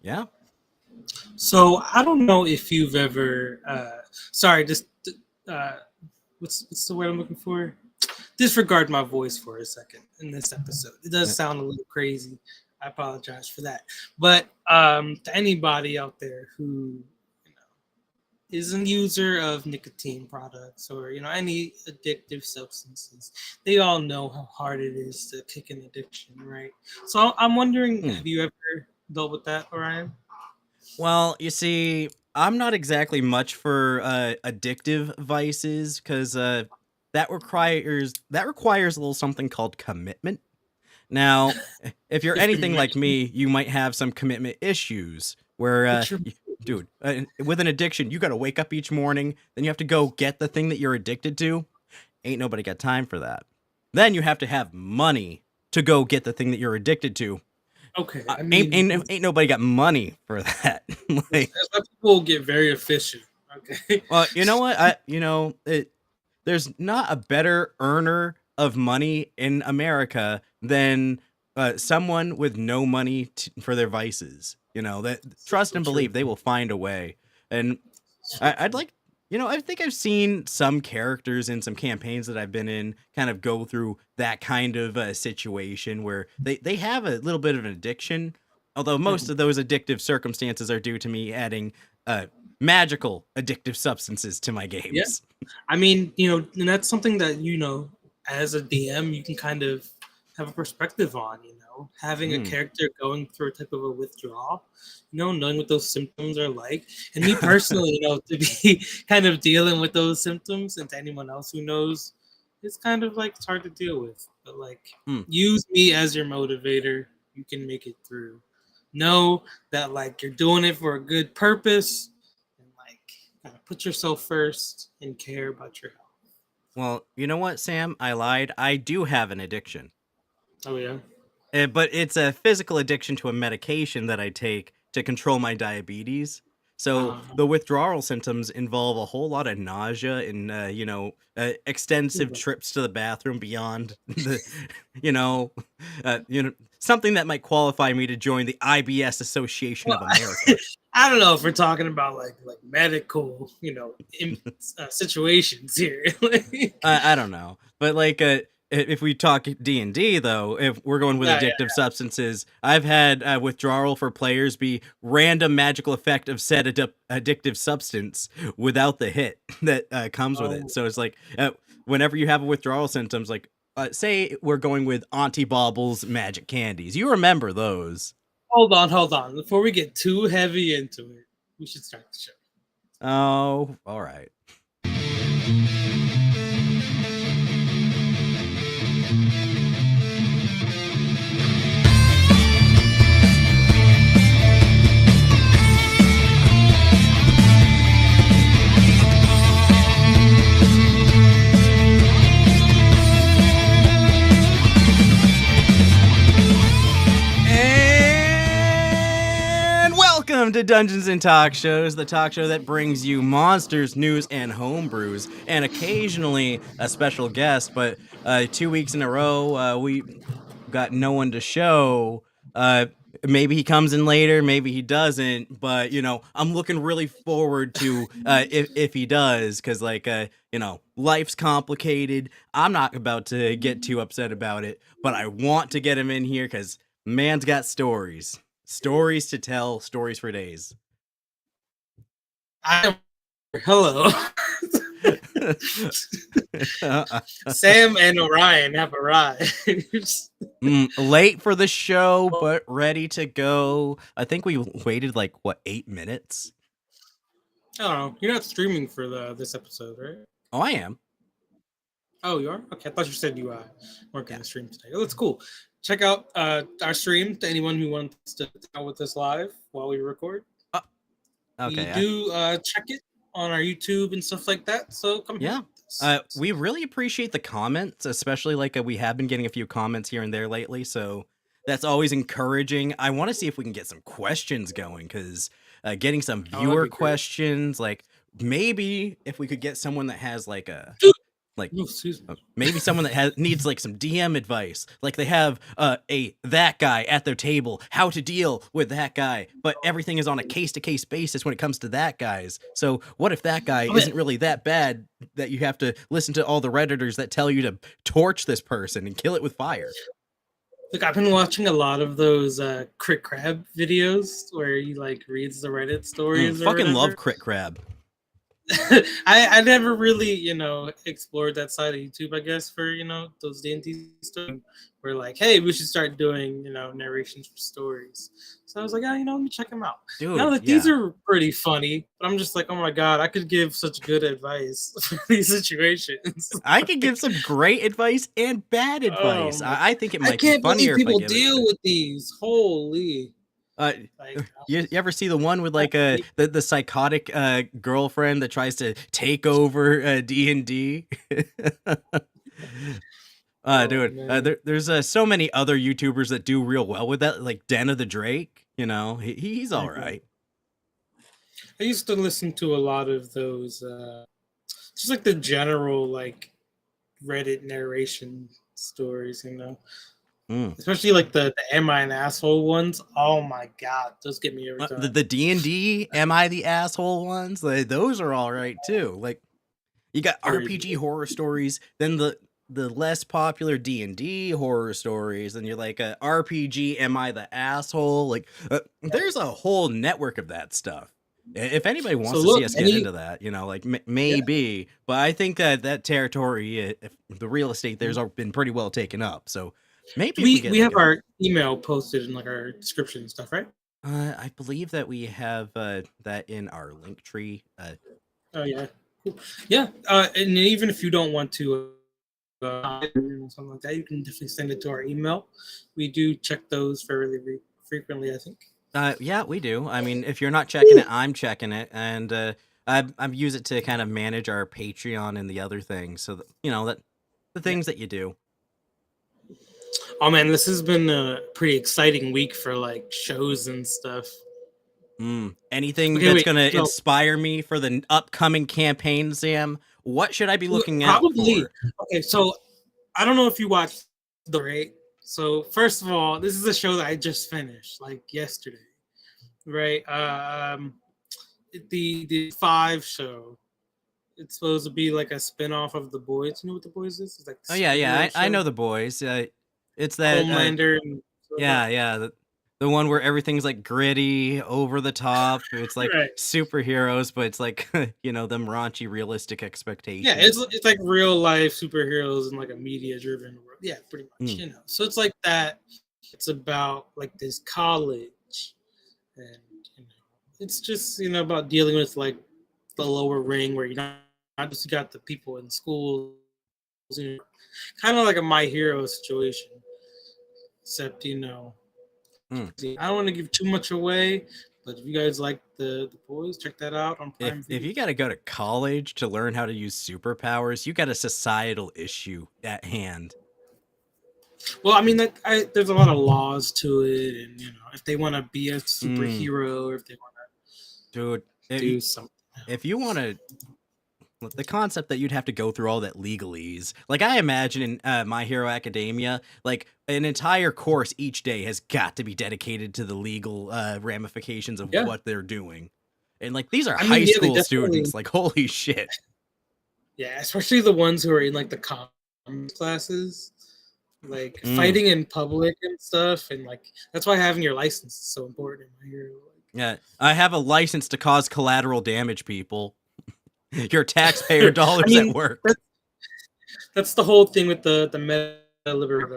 Yeah. So I don't know if you've ever, sorry, just uh, what's the word I'm looking for? Disregard my voice for a second in this episode. It does Yeah. sound a little crazy. I apologize for that. But to anybody out there who is a user of nicotine products or any addictive substances, they all know how hard it is to kick an addiction, right? So I'm wondering, Hmm. have you ever dealt with that, Orion? Well, you see, I'm not exactly much for addictive vices because that requires a little something called commitment. Now, if you're If you anything like mention, me, you might have some commitment issues where, but you're dude, with an addiction, you got to wake up each morning, then you have to go get the thing that you're addicted to. Ain't nobody got time for that. Then you have to have money to go get the thing that you're addicted to. okay. I Ain't, mean, ain't ain't nobody got money for that. Like, that's why people get very efficient. Okay. well, you know what? There's not a better earner of money in America than someone with no money for their vices. That trust So and true. believe they will find a way. And So I'd true. like, I think I've seen some characters in some campaigns that I've been in kind of go through that kind of situation where they have a little bit of an addiction, although most Mhm. of those addictive circumstances are due to me adding magical addictive substances to my Yeah. games. I mean, and that's something that, as a DM, you can kind of have a perspective on, having a Mm. character going through a type of a withdrawal, knowing what those symptoms are like. And me personally, to be kind of dealing with those symptoms, and to anyone else who knows, it's kind of like it's hard to deal with. But like, Mm. use me as your motivator. You can make it through. Know that like you're doing it for a good purpose, and like put yourself first and care about your health. Well, you know what, Sam? I lied. I do have an addiction. Oh yeah. But it's a physical addiction to a medication that I take to control my diabetes. So Uh, the withdrawal symptoms involve a whole lot of nausea and extensive trips to the bathroom beyond the you know something that might qualify me to join the IBS Association well, of America. I don't know if we're talking about like medical, situations here. I don't know, but like if we talk D&D though, if we're going with Yeah, yeah. addictive substances, I've had withdrawal for players be random magical effect of said addictive substance without the hit that comes with it. Oh, So it's like whenever you have a withdrawal symptoms, like say we're going with Auntie Bobble's magic candies, you remember those? hold on. Before we get too heavy into it, we should start the show. Oh, all right. And welcome to Dungeons and Talk Shows, the talk show that brings you monsters, news, and homebrews, and occasionally a special guest. But 2 weeks in a row, we got no one to show. Maybe he comes in later, maybe he doesn't. But I'm looking really forward to if he does, because life's complicated. I'm not about to get too upset about it, but I want to get him in here because man's got stories. Stories to tell, stories for days. Hello. Sam and Orion have arrived. Late for the show, but ready to go. I think we waited 8 minutes? I don't know. You're not streaming for this episode, right? Oh, I am. Oh, you are? Okay, I thought you said you weren't going to stream today. Oh, that's cool. Check out our stream to anyone who wants to chat with us live while we record. Okay. We do check it on our YouTube and stuff like that, so come Yeah. We really appreciate the comments, especially we have been getting a few comments here and there lately, so that's always encouraging. I want to see if we can get some questions going, because getting some viewer questions, maybe if we could get someone that has a... Dude, Like Oh, excuse me. maybe someone that needs like some DM advice. Like they have that guy at their table, how to deal with that guy, but everything is on a case-to-case basis when it comes to that guy's. So what if that guy isn't really that bad that you have to listen to all the Redditors that tell you to torch this person and kill it with fire? Look, I've been watching a lot of those Crit Crab videos where he like reads the Reddit stories or Fucking whatever. love Crit Crab. I never really, explored that side of YouTube, I guess, for, those D&D stuff. We're like, hey, we should start doing, narrations for stories. So I was like, let me check them out. Dude, Now that these are pretty funny, but I'm just like, oh my God, I could give such good advice for these situations. I can give some great advice and bad advice. I think it might be funnier if I give deal with these. Holy. You ever see the one with like the psychotic girlfriend that tries to take over D&D? Dude, there's so many other YouTubers that do real well with that, like Den of the Drake. He's all right. I used to listen to a lot of those, just like the general like Reddit narration stories, especially like the "Am I an asshole" ones. Oh my God, those get me every time. The D&D "Am I the asshole" ones, those are all right too. Like you got RPG horror stories, then the less popular D&D horror stories, and you're like RPG "Am I the asshole?" Like there's a whole network of that stuff. If anybody wants to see us get into that, like maybe, but I think that territory, if the real estate there's been pretty well taken up. So maybe we have our email posted in like our description and stuff, right? I believe that we have that in our link tree. Oh yeah, cool. Yeah. And even if you don't want to, something like that, you can definitely send it to our email. We do check those fairly frequently, I think. Yeah, we do. I mean, if you're not checking it, I'm checking it, and I use it to kind of manage our Patreon and the other things. So that the things that you do. Oh man, this has been a pretty exciting week for like shows and stuff. Anything that's gonna inspire me for the upcoming campaign, Sam? What should I be looking out for? Okay, so I don't know if you watched the right. So first of all, this is a show that I just finished like yesterday, right? The 5 show. It's supposed to be like a spin-off of The Boys. You know what The Boys is? It's like I know The Boys. It's that Homelander. The one where everything's like gritty, over the top. It's like superheroes, but it's like them raunchy, realistic expectations. Yeah, it's like real life superheroes in like a media-driven world. Yeah, pretty much. So it's like that. It's about like this college, and it's just about dealing with like the lower ring where you're not just got the people in schools, kind of like a My Hero situation, except I don't want to give too much away, but if you guys like the Boys, check that out on Prime Video. If you got to go to college to learn how to use superpowers, you got a societal issue at hand. Well, I mean, there's a lot of laws to it, and if they want to be a superhero, or if they want to do something. If you want to, the concept that you'd have to go through all that legalese, like I imagine in My Hero Academia, like an entire course each day has got to be dedicated to the legal ramifications of what they're doing, and like these are high school students. Like holy shit. Yeah, especially the ones who are in like the comms classes. Like fighting in public and stuff, and like that's why having your license is so important in My Hero. Yeah, I have a license to cause collateral damage, people. Your taxpayer dollars at work. That's the whole thing with the meta liberty.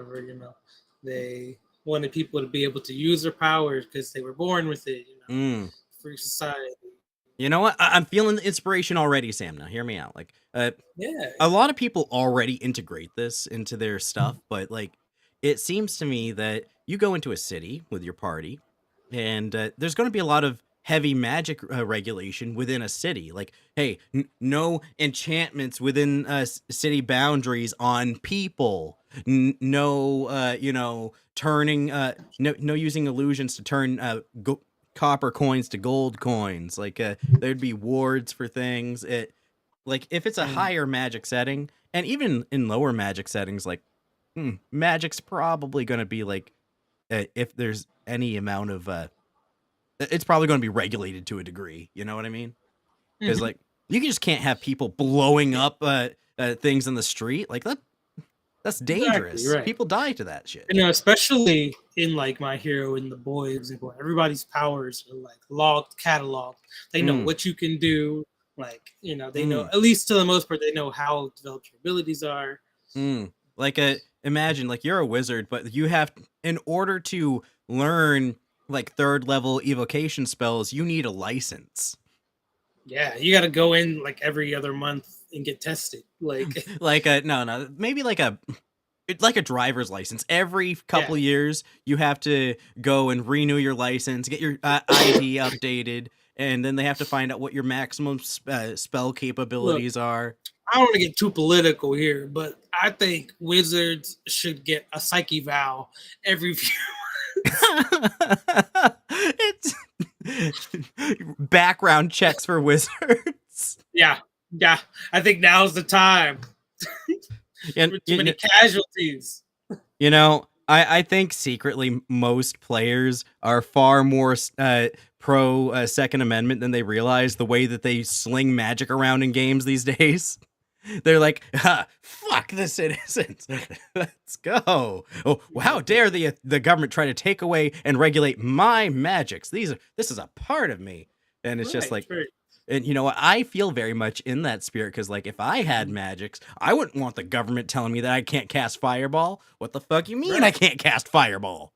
They wanted people to be able to use their powers because they were born with it. Free society. You know what? I'm feeling the inspiration already, Sam. Now, hear me out. Like, a lot of people already integrate this into their stuff, but like, it seems to me that you go into a city with your party, and there's going to be a lot of heavy magic regulation within a city. Like, hey, no enchantments within city boundaries on people. No, turning, no using illusions to turn copper coins to gold coins. Like there'd be wards for things. Like if it's a higher magic setting, And even in lower magic settings, like magic's probably going to be like, if there's any amount of it's probably going to be regulated to a degree. You know what I mean? Because like you just can't have people blowing up things in the street like that. That's dangerous. Exactly, right. People die to that shit. You know, especially in like My Hero and the Boys, everybody's powers are like logged, cataloged. They know what you can do. Like, you know, they know, at least to the most part, they know how developed your abilities are. Like imagine like you're a wizard, but you have, in order to learn like 3rd level evocation spells, you need a license. Yeah, you got to go in like every other month and get tested. Like maybe like a driver's license. Every couple years, you have to go and renew your license, get your ID updated, and then they have to find out what your maximum spell capabilities are. I don't want to get too political here, but I think wizards should get a psyche vow every few It's background checks for wizards. Yeah. I think now's the time. Too many casualties. You know, I think secretly most players are far more pro Second Amendment than they realize. The way that they sling magic around in games these days. They're like, fuck the citizens. Let's go. Oh, how dare the government try to take away and regulate my magics? This is a part of me. And it's just like, and you know what? I feel very much in that spirit because, like, if I had magics, I wouldn't want the government telling me that I can't cast Fireball. What the fuck you mean I can't cast Fireball?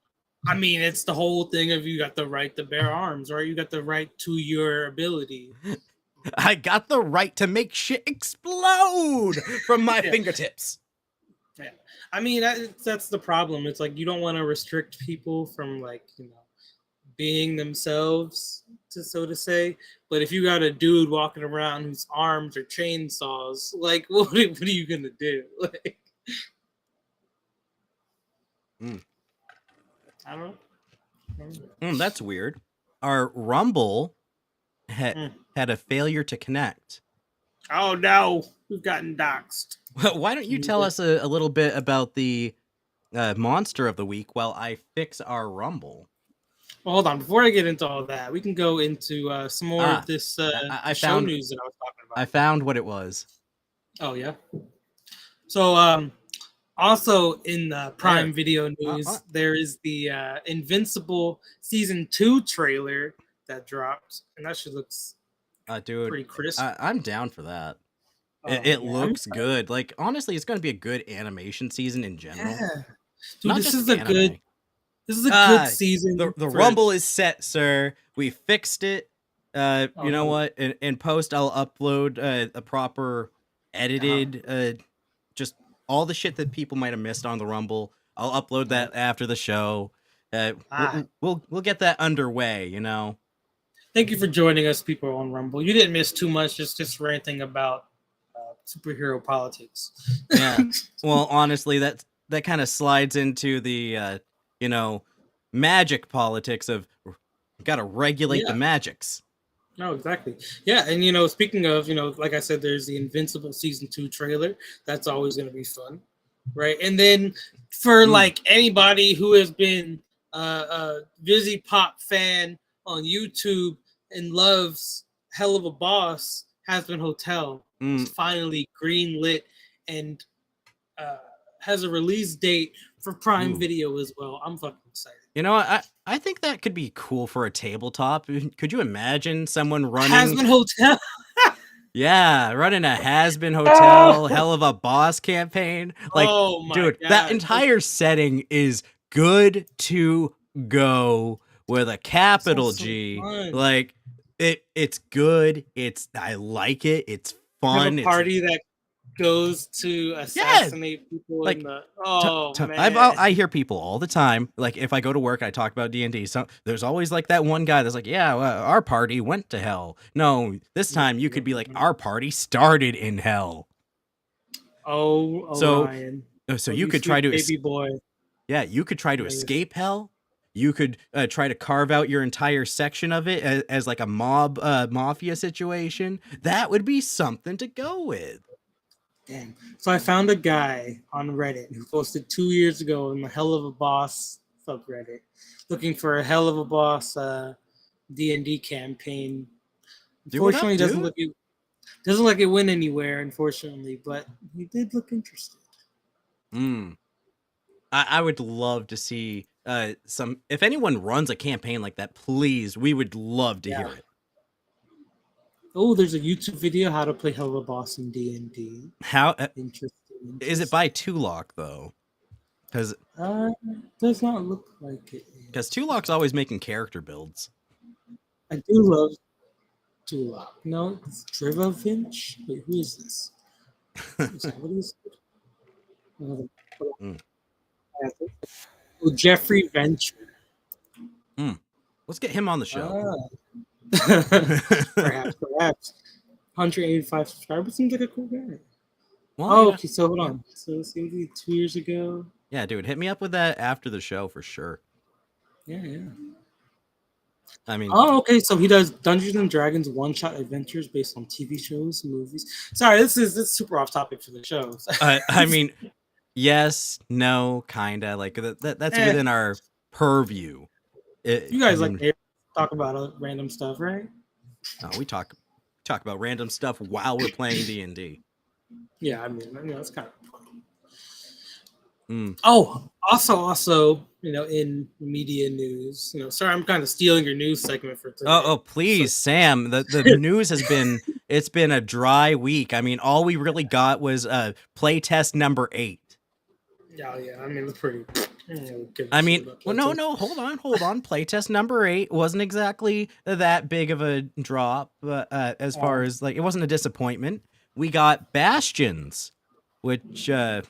I mean, it's the whole thing of you got the right to bear arms, right? You got the right to your ability. I got the right to make shit explode from my fingertips. Yeah, I mean that's the problem. It's like you don't want to restrict people from, like, you know, being themselves, so to say. But if you got a dude walking around whose arms are chainsaws, like, what are you gonna do? Like, I don't know. That's weird. Our Rumble had a failure to connect. Oh no, we've gotten doxxed. Why don't you tell us a little bit about the monster of the week while I fix our Rumble? Well, hold on. Before I get into all that, we can go into some more of this show news that I was talking about. I found what it was. Oh, yeah? So, also in Prime Video news, there is the Invincible Season 2 trailer that dropped, and that shit looks pretty crisp. I'm down for that. It looks good. Like, honestly, it's going to be a good animation season in general. Yeah. Dude, this is a good season. The Rumble is set, sir. We fixed it. You know what? In post, I'll upload a proper edited, just all the shit that people might have missed on the Rumble. I'll upload that after the show. We'll get that underway. You know. Thank you for joining us, people on Rumble. You didn't miss too much. Just ranting about superhero politics. Yeah. Well, honestly, that kind of slides into the you know, magic politics of got to regulate the magics. No, exactly. Yeah, and you know, speaking of, you know, like I said, there's the Invincible Season 2 trailer. That's always going to be fun, right? And then for like anybody who has been a Vizzy Pop fan on YouTube and loves Hell of a Boss, Has Been Hotel is finally greenlit and has a release date for Prime Video as well. I'm fucking excited. You know, I think that could be cool for a tabletop. Could you imagine someone running Has Been Hotel? Yeah, running a Has Been Hotel, Hell of a Boss campaign. Like, dude, God. that entire setting is good to go with a capital G. Fun. Like, it's good. I like it. It's fun. A party that goes to assassinate people. Like, man. I hear people all the time. Like, if I go to work, I talk about D&D. So there's always like that one guy that's like, yeah, well, our party went to hell. No, this time you could be like, our party started in hell. So you could try to baby boy. Yeah, you could try to escape hell. You could try to carve out your entire section of it as like a mafia situation. That would be something to go with. Damn. So I found a guy on Reddit who posted 2 years ago in the Hell of a Boss subreddit, looking for a Hell of a Boss D&D campaign. Do it up, Unfortunately, dude. doesn't like it went anywhere. Unfortunately, but he did look interested. Mm. I would love to see some. If anyone runs a campaign like that, please, we would love to hear Yeah. it. Oh, there's a YouTube video how to play Hell of a Boss in D&D. How Interesting. is it by Tulok though? Because Does not look like it. Tulok's always making character builds. I do love Tulok. No, it's Drivovinch. Wait, who is this? What is it? Mm. Oh, Jeffrey Venture. Let's get him on the show. Perhaps. 185 subscribers seems like a cool guy. Well, okay, so hold on. So let's see, 2 years ago. Yeah, dude, hit me up with that after the show for sure. Yeah. I mean, okay. So he does Dungeons and Dragons one-shot adventures based on TV shows, movies. Sorry, this is super off topic for the show. I mean, yes, no, kinda like that's within our purview. You guys talk about random stuff, right? No, we talk about random stuff while we're playing D&D. Yeah, I mean, that's kind of fun. Oh, also, in media news, sorry, I'm kind of stealing your news segment for today. Oh, please, Sam. The news has been a dry week. I mean, all we really got was playtest number 8. Yeah. I mean, it's pretty. I mean, well, no, hold on. Playtest number 8 wasn't exactly that big of a drop, as far as like, it wasn't a disappointment. We got Bastions, which being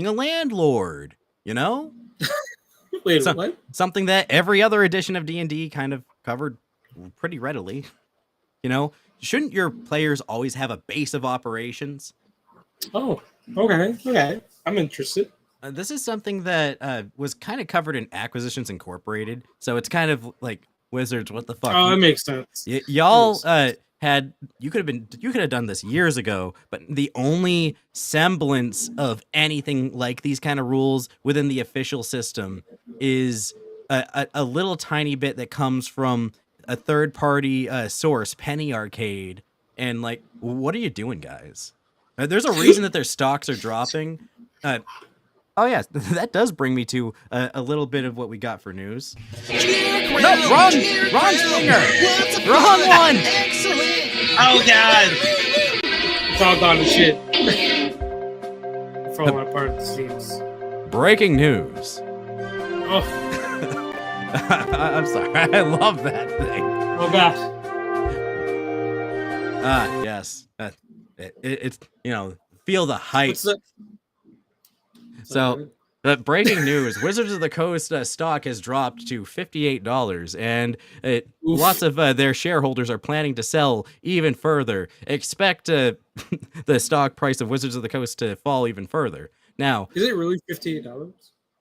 a landlord, Wait, what? Something that every other edition of D&D kind of covered pretty readily. Shouldn't your players always have a base of operations? Oh, okay. I'm interested. This is something that was kind of covered in Acquisitions Incorporated, so it's kind of like Wizards. What the fuck? Oh, that makes sense. Y'all you could have done this years ago, but the only semblance of anything like these kind of rules within the official system is a little tiny bit that comes from a third-party source, Penny Arcade. And like, what are you doing, guys? There's a reason that their stocks are dropping. Oh yeah, that does bring me to a little bit of what we got for news. No, wrong finger, wrong one. Excellent. Oh god, it's all gone to shit. Falling apart at the seams. Breaking news. Oh, I'm sorry. I love that thing. oh gosh. Yes. It's feel the hype. So, breaking news: Wizards of the Coast stock has dropped to $58, and lots of their shareholders are planning to sell even further. Expect the stock price of Wizards of the Coast to fall even further. Now, is it really $58?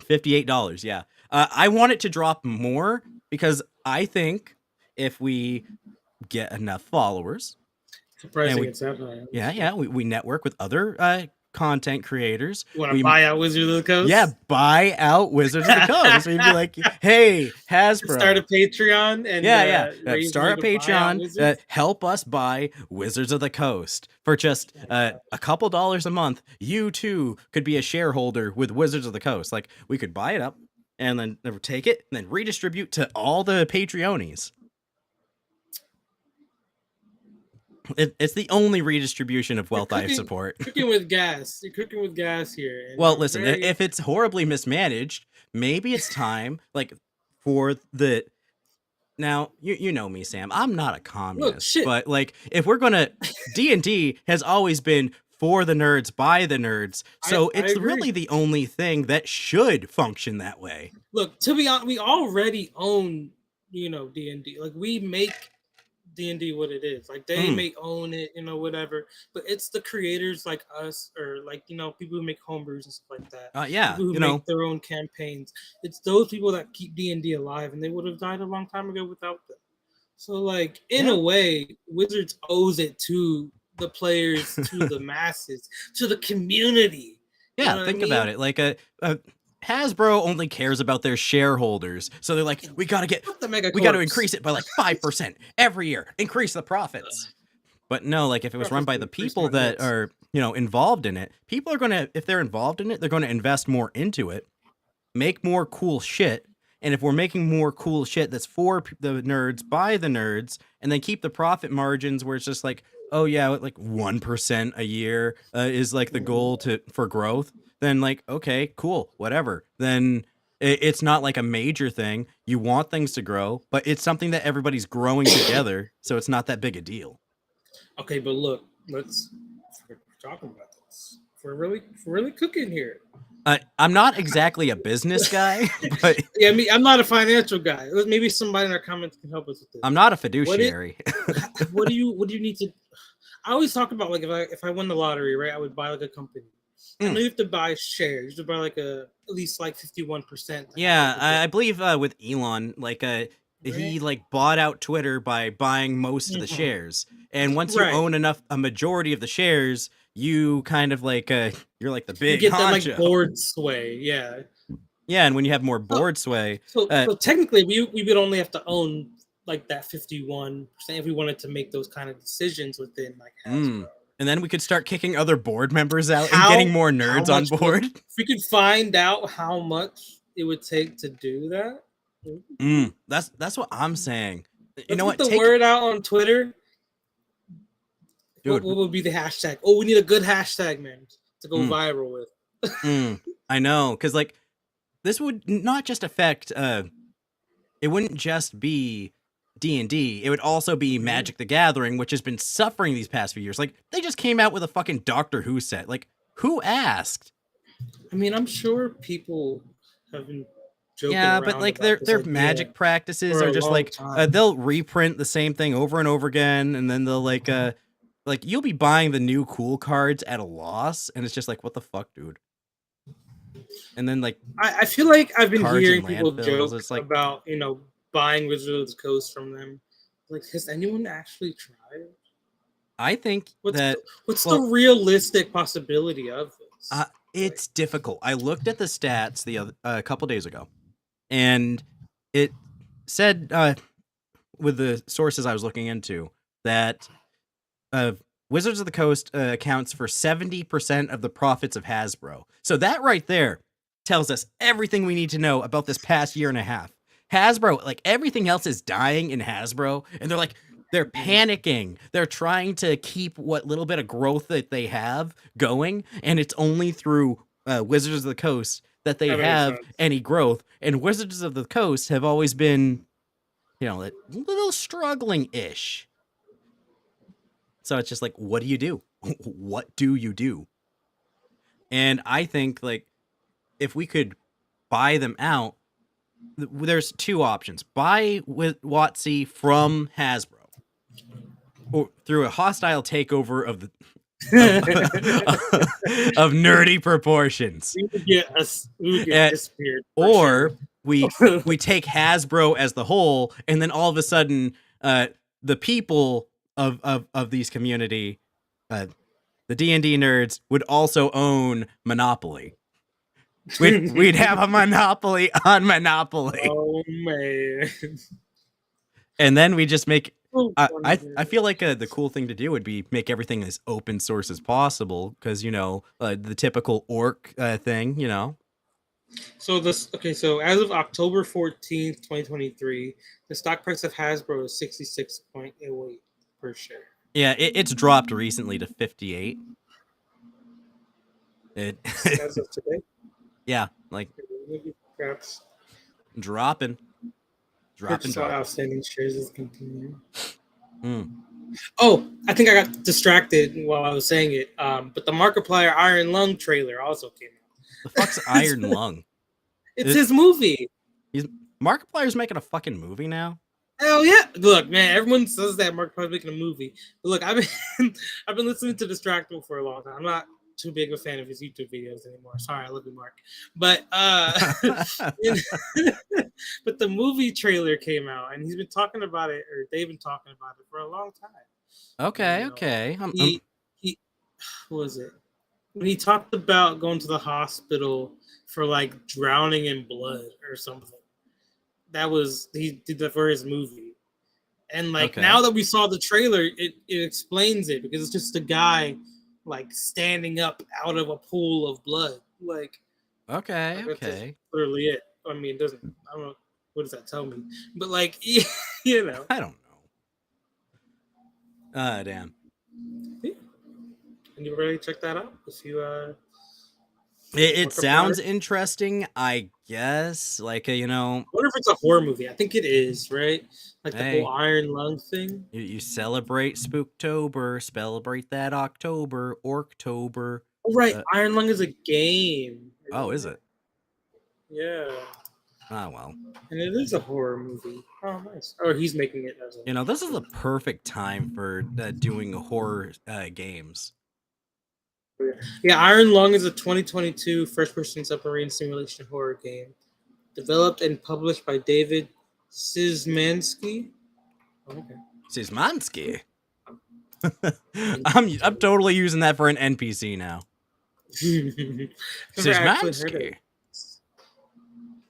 $58, yeah. I want it to drop more because I think if we get enough followers, surprising it's that high. Yeah, we network with other content creators. You want to buy out Wizards of the Coast? Yeah, buy out Wizards of the Coast. We'd be like, hey, Hasbro, start a Patreon and start a Patreon. Help us buy Wizards of the Coast for just a couple dollars a month. You too could be a shareholder with Wizards of the Coast. Like, we could buy it up and then take it and then redistribute to all the Patreonies. It's the only redistribution of wealth I support. Cooking with gas. You're cooking with gas here. Well, listen, if it's horribly mismanaged, maybe it's time, like, for the... Now, you know me, Sam. I'm not a communist. Look, but, like, if we're going to... D&D has always been for the nerds, by the nerds. So it's really the only thing that should function that way. Look, to be honest, we already own, D&D. Like, we make D&D what it is. Like, they may own it, whatever, but it's the creators like us, or like, people who make homebrews and stuff like that. Yeah, people who make their own campaigns. It's those people that keep D&D alive, and they would have died a long time ago without them. So, like, in a way, Wizards owes it to the players, to the masses, to the community. You Yeah, know what I think mean? about it. Like Hasbro only cares about their shareholders, so they're like, we gotta Megacorps. increase it by like 5% every year, increase the profits. But no, like if it was run by the people that are, involved in it, people are gonna, if they're involved in it, they're gonna invest more into it, make more cool shit. And if we're making more cool shit that's for the nerds, by the nerds, and then keep the profit margins where it's just like, oh yeah, like 1% a year is like the goal for growth, then like, okay, cool, whatever. Then it's not like a major thing. You want things to grow, but it's something that everybody's growing together, so it's not that big a deal. Okay, but look, we're talking about this. We're really cooking here. I'm not exactly a business guy, but yeah, I mean, I'm not a financial guy. Maybe somebody in our comments can help us with this. I'm not a fiduciary. What do you need to? I always talk about like if I won the lottery, right? I would buy like a company. I know you have to buy shares. You have to buy like at least like 51%. Yeah, I believe with Elon, like he like bought out Twitter by buying most of the shares, and once you own a majority of the shares, you kind of like you're like the big you get honcho. that like board sway, yeah. Yeah, and when you have more board sway, so technically we would only have to own like that 51% if we wanted to make those kind of decisions within like Hasbro. And then we could start kicking other board members out and getting more nerds on board. If we could find out how much it would take to do that. That's what I'm saying. You know what? Get the word out on Twitter. Dude, what would be the hashtag? Oh, we need a good hashtag, man, to go viral with. I know, because like this would not just affect. It wouldn't just be D&D. It would also be Magic the Gathering, which has been suffering these past few years. Like they just came out with a fucking Doctor Who set. Like who asked? I mean, I'm sure people have been joking around but like their Magic practices are just like they'll reprint the same thing over and over again, and then they'll like you'll be buying the new cool cards at a loss, and it's just like, what the fuck, dude? And then like I feel like I've been hearing people joke about buying Wizards of the Coast from them. Like, has anyone actually tried? I think what's the realistic possibility of this? It's difficult. I looked at the stats a couple days ago, and it said with the sources I was looking into that Wizards of the Coast accounts for 70% of the profits of Hasbro. So that right there tells us everything we need to know about this past year and a half. Hasbro, like everything else is dying in Hasbro, and they're panicking. They're trying to keep what little bit of growth that they have going, and it's only through Wizards of the Coast that they have any growth. And Wizards of the Coast have always been, a little struggling-ish. So it's just like, what do you do? What do you do? And I think, like, if we could buy them out, there's two options. Buy with WotC from Hasbro, or through a hostile takeover of of nerdy proportions. We would get disappeared. Or we take Hasbro as the whole, and then all of a sudden, the people of these community, the D&D nerds would also own Monopoly. We'd have a monopoly on Monopoly. Oh man! And then we just make. I feel like the cool thing to do would be make everything as open source as possible, because the typical orc thing, So So as of October 14th, 2023, the stock price of Hasbro is 66.08 per share. Yeah, it's dropped recently to 58. As of today. Yeah, like perhaps dropping. Outstanding shares is continuing. Oh, I think I got distracted while I was saying it. But the Markiplier Iron Lung trailer also came out. The fuck's Iron Lung? It's his movie. Markiplier's making a fucking movie now? Hell yeah! Look, man, everyone says that Markiplier's making a movie. But look, I've been listening to Distractable for a long time. I'm not too big of a fan of his YouTube videos anymore. Sorry, I love you, Mark. But but the movie trailer came out, and he's been talking about it, or they've been talking about it for a long time. Okay, And, okay. he what was it? When he talked about going to the hospital for like drowning in blood or something. He did that for his movie. And like now that we saw the trailer, it explains it, because it's just a guy like standing up out of a pool of blood. Like okay. that's literally it. I mean, I don't know, what does that tell me? But like you know. I don't know. Damn. Yeah. And you ready to check that out? If you It sounds interesting, I guess. Like, I wonder if it's a horror movie. I think it is, right? Like the whole Iron Lung thing. You celebrate Spooktober, celebrate that October, Orktober. Oh, right. Iron Lung is a game. Oh, is it? Yeah. Oh, well. And it is a horror movie. Oh, nice. Or he's making it as a... This is the perfect time for doing horror games. Yeah, Iron Lung is a 2022 first-person submarine simulation horror game, developed and published by David Szymanski. Oh, okay. Szymanski. I'm totally using that for an NPC now. Szymanski.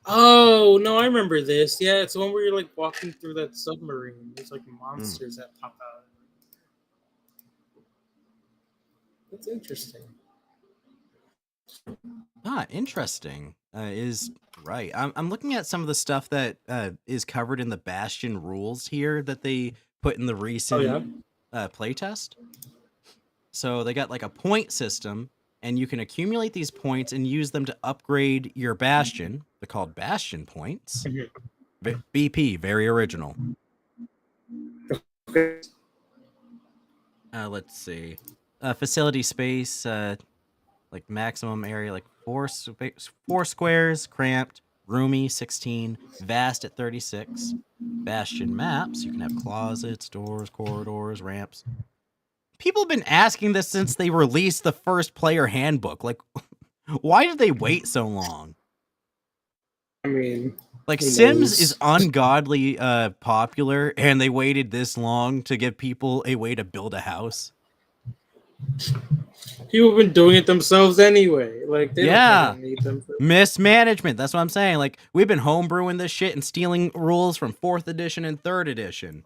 Oh no, I remember this. Yeah, it's the one where you're like walking through that submarine. There's like monsters that pop out. That's interesting. Interesting. Is right. I'm looking at some of the stuff that is covered in the Bastion rules here that they put in the recent playtest. So they got like a point system, and you can accumulate these points and use them to upgrade your Bastion. They're called Bastion points. BP, very original. Let's see. Facility space, like maximum area, like 4 squares, cramped, roomy 16, vast at 36. Bastion maps, you can have closets, doors, corridors, ramps. People have been asking this since they released the first player handbook. Like, why did they wait so long? I mean, like Sims is ungodly popular, and they waited this long to give people a way to build a house. People have been doing it themselves anyway. Like, they don't need them. Mismanagement. That's what I'm saying. Like, we've been homebrewing this shit and stealing rules from 4th edition and 3rd edition.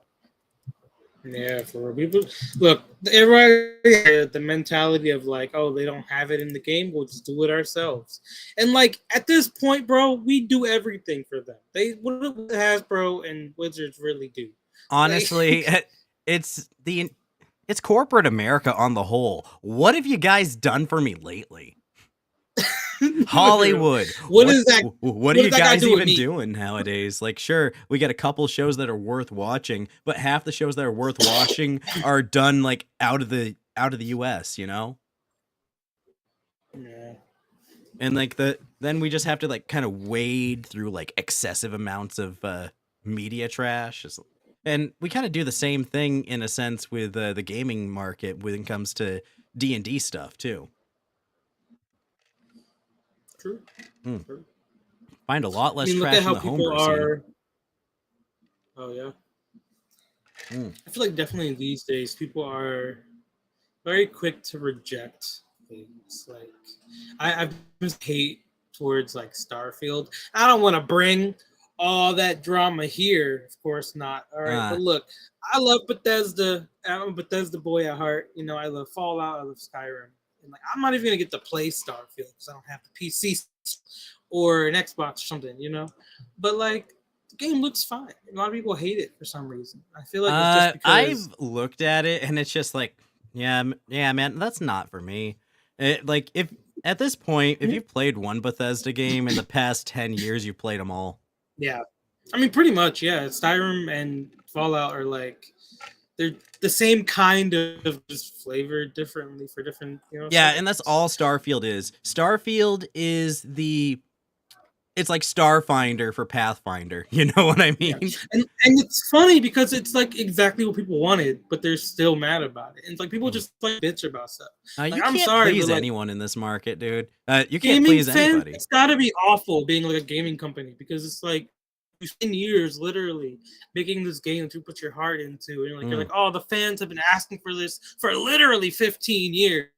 Yeah, for people. Look, everybody the mentality of like, oh, they don't have it in the game, we'll just do it ourselves. And like at this point, bro, we do everything for them. What Hasbro and Wizards really do. Honestly, it's corporate America on the whole. What have you guys done for me lately? Hollywood. What are you guys even doing nowadays? Like, sure, we get a couple shows that are worth watching, but half the shows that are worth watching are done like out of the US, Yeah. And like then we just have to like kind of wade through like excessive amounts of media trash. And we kind of do the same thing in a sense with the gaming market when it comes to D&D stuff too. True. True. Find a lot less trash in the homebrew scene. Oh yeah. I feel like definitely these days people are very quick to reject things. Like I've just hate towards like Starfield. I don't want to bring all that drama here, of course not. All right, but look, I love Bethesda. I'm a Bethesda boy at heart. I love Fallout. I love Skyrim. And like, I'm not even gonna get to play Starfield because I don't have the PC or an Xbox or something, But like, the game looks fine. A lot of people hate it for some reason. I feel like it's just because I've looked at it and it's just like, yeah, man, that's not for me. Like, if at this point, if you've played one Bethesda game in the past 10 years, you've played them all. Yeah, I mean, pretty much. Yeah, Skyrim and Fallout are like. They're the same kind of just flavored differently for different, Yeah, and that's all Starfield is. Starfield is the it's like Starfinder for Pathfinder. You know what I mean? Yeah. And it's funny because it's like exactly what people wanted, but they're still mad about it. And it's like people just like bitch about stuff. You Like, I'm can't sorry, please but like anyone in this market, dude. You can't gaming please fans, anybody. it's gotta be awful being like a gaming company because it's like you spend years literally making this game that you put your heart into, and you're like, oh, the fans have been asking for this for literally 15 years.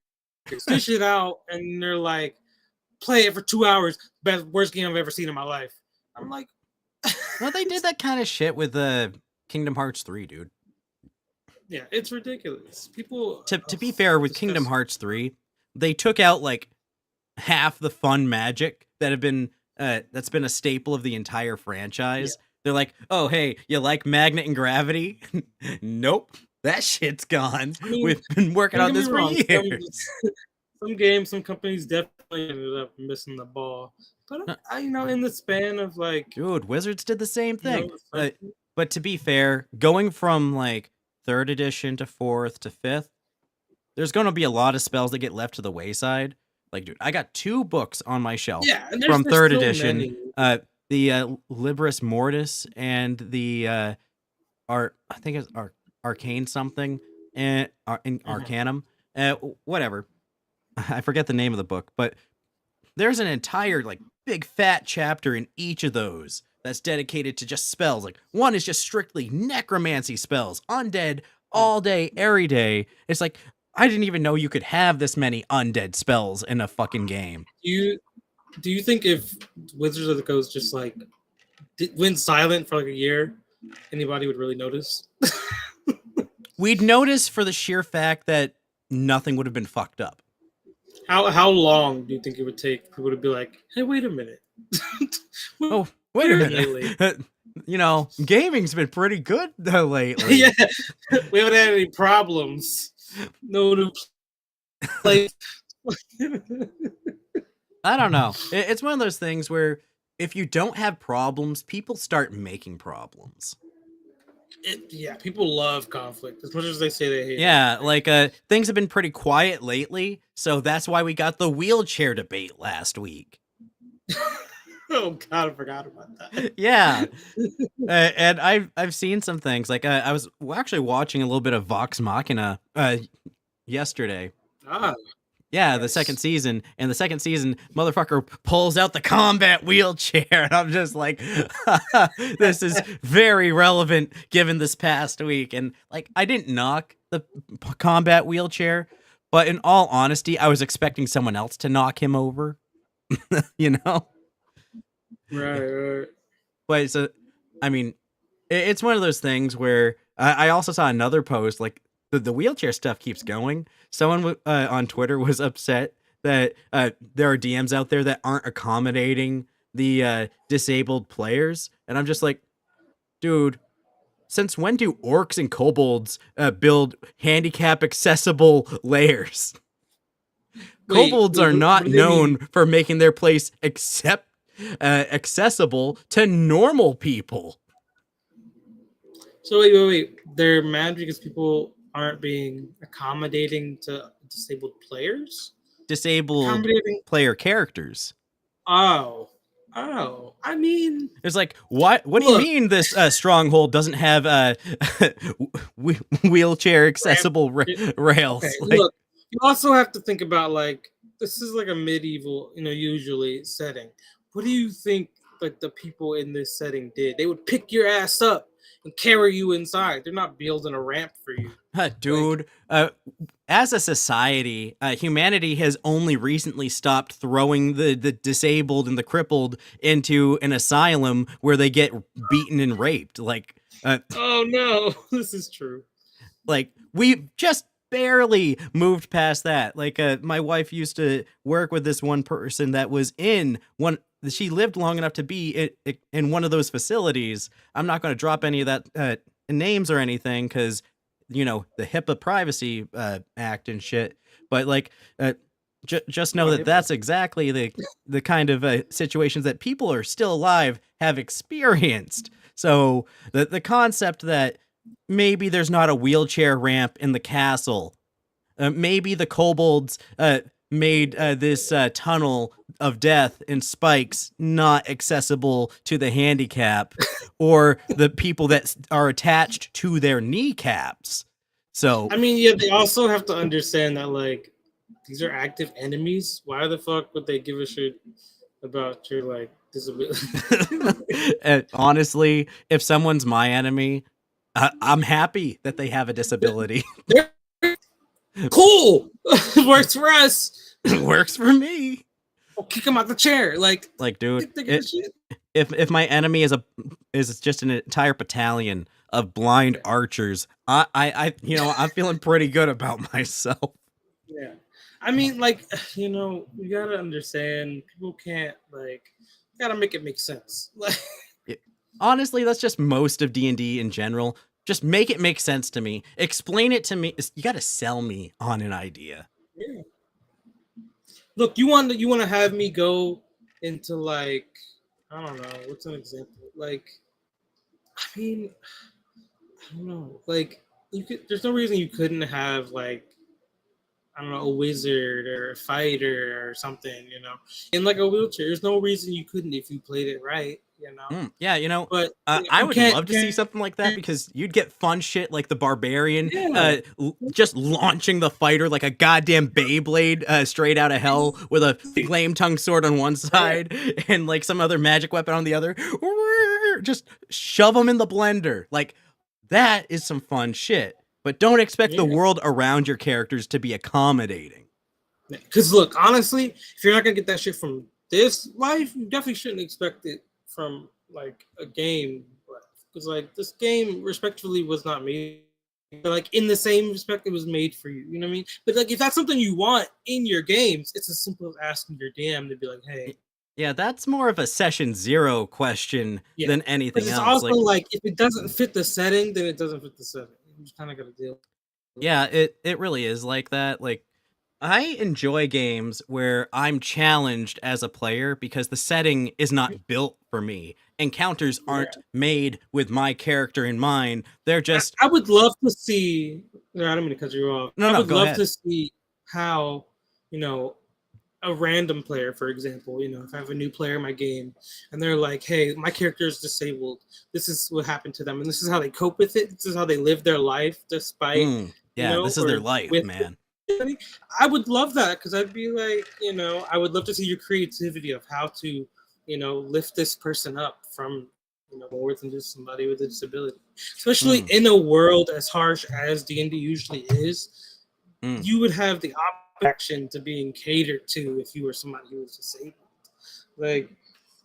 Fish it out, and they're like, play it for 2 hours. Worst game I've ever seen in my life. I'm like, well, they did that kind of shit with Kingdom Hearts 3, dude. Yeah, it's ridiculous. People. To be fair, with Kingdom Hearts 3, they took out like half the fun magic that have been that's been a staple of the entire franchise. Yeah. They're like, oh, hey, you like magnet and gravity? Nope, that shit's gone. I mean, we've been working on this for years. Some games, some companies definitely ended up missing the ball. But in the span of like, dude, Wizards did the same thing. But to be fair, going from like 3rd edition to 4th to 5th, there's going to be a lot of spells that get left to the wayside. Like, dude, I got 2 books on my shelf from 3rd edition. The Libris Mortis and the I think it's Arcane something and Arcanum. Whatever. I forget the name of the book, but there's an entire like big fat chapter in each of those that's dedicated to just spells. Like, one is just strictly necromancy spells, undead all day, every day. It's like, I didn't even know you could have this many undead spells in a fucking game. Do you think if Wizards of the Coast just like went silent for like a year, anybody would really notice? We'd notice for the sheer fact that nothing would have been fucked up. How long do you think it would take people to be like, hey, wait a minute? Oh, wait a minute. Gaming's been pretty good though lately. Yeah, we haven't had any problems. No new place. I don't know. It's one of those things where if you don't have problems, people start making problems. People love conflict as much as they say they hate it. Yeah, like things have been pretty quiet lately, so that's why we got the wheelchair debate last week. Oh God, I forgot about that. Yeah, and I've seen some things. Like I was actually watching a little bit of Vox Machina yesterday. Yeah, yes. The second season. And the second season, motherfucker pulls out the combat wheelchair. And I'm just like, this is very relevant given this past week. And like, I didn't knock the combat wheelchair, but in all honesty, I was expecting someone else to knock him over. Right. But so, I mean, it's one of those things where I also saw another post, like, the wheelchair stuff keeps going. Someone on Twitter was upset that there are DMs out there that aren't accommodating the disabled players. And I'm just like, dude, since when do orcs and kobolds build handicap accessible layers? Kobolds are not known for making their place accessible to normal people. So wait. They're mad because people aren't being accommodating to disabled players? Disabled player characters. Oh, I mean, it's like, what do you mean this stronghold doesn't have wheelchair accessible rails? Okay, like, look, you also have to think about, like, this is like a medieval, usually setting. What do you think like the people in this setting did? They would pick your ass up and carry you inside. They're not building a ramp for you. Dude, as a society, humanity has only recently stopped throwing the disabled and the crippled into an asylum where they get beaten and raped. Like, oh no, this is true. Like, we just barely moved past that. Like, my wife used to work with this one person that was in one. She lived long enough to be in one of those facilities. I'm not going to drop any of that names or anything because, the HIPAA Privacy Act and shit. But like, just know that that's exactly the kind of situations that people are still alive have experienced. So the concept that maybe there's not a wheelchair ramp in the castle, maybe the kobolds made this tunnel of death and spikes not accessible to the handicap or the people that are attached to their kneecaps. So I mean, yeah, they also have to understand that like these are active enemies. Why the fuck would they give a shit about your like disability? and honestly, if someone's my enemy, I'm happy that they have a disability. Cool, works for us. Works for me. I'll kick him out the chair. Like, Dude, if my enemy is just an entire battalion of blind archers, I I'm feeling pretty good about myself. Yeah, I mean, like, you gotta understand people can't like, you gotta make it make sense. Like, honestly, that's just most of D&D in general. Just make it make sense to me. Explain it to me. You gotta sell me on an idea. yeah. Look, you want to have me go into like, I don't know, what's an example? Like, I mean, I don't know. Like, you could. There's no reason you couldn't have like, I don't know, a wizard or a fighter or something. In like a wheelchair. There's no reason you couldn't if you played it right. Yeah, But I would love to see something like that because you'd get fun shit like the barbarian just launching the fighter like a goddamn Beyblade straight out of hell with a flame tongue sword on one side and like some other magic weapon on the other. Just shove them in the blender. Like, that is some fun shit. But don't expect the world around your characters to be accommodating. Because look, honestly, if you're not gonna get that shit from this life, you definitely shouldn't expect it from like a game. Because like this game, respectfully, was not made. But like in the same respect, it was made for you. You know what I mean? But like if that's something you want in your games, it's as simple as asking your DM to be like, "Hey." Yeah, that's more of a session 0 question than anything else. It's also like if it doesn't fit the setting, then it doesn't fit the setting. You just kind of got to deal. Yeah, it really is like that. Like, I enjoy games where I'm challenged as a player because the setting is not built for me. Encounters aren't made with my character in mind. They're just. I would love to see. I don't mean to cut you off. No, I would go love ahead. to see how, a random player, for example, if I have a new player in my game and they're like, hey, my character is disabled. This is what happened to them. And this is how they cope with it. This is how they live their life despite, this is their life, man. I would love that because I'd be like, I would love to see your creativity of how to, lift this person up from, more than just somebody with a disability. Especially in a world as harsh as D&D usually is, you would have the option to being catered to if you were somebody who was disabled. Like,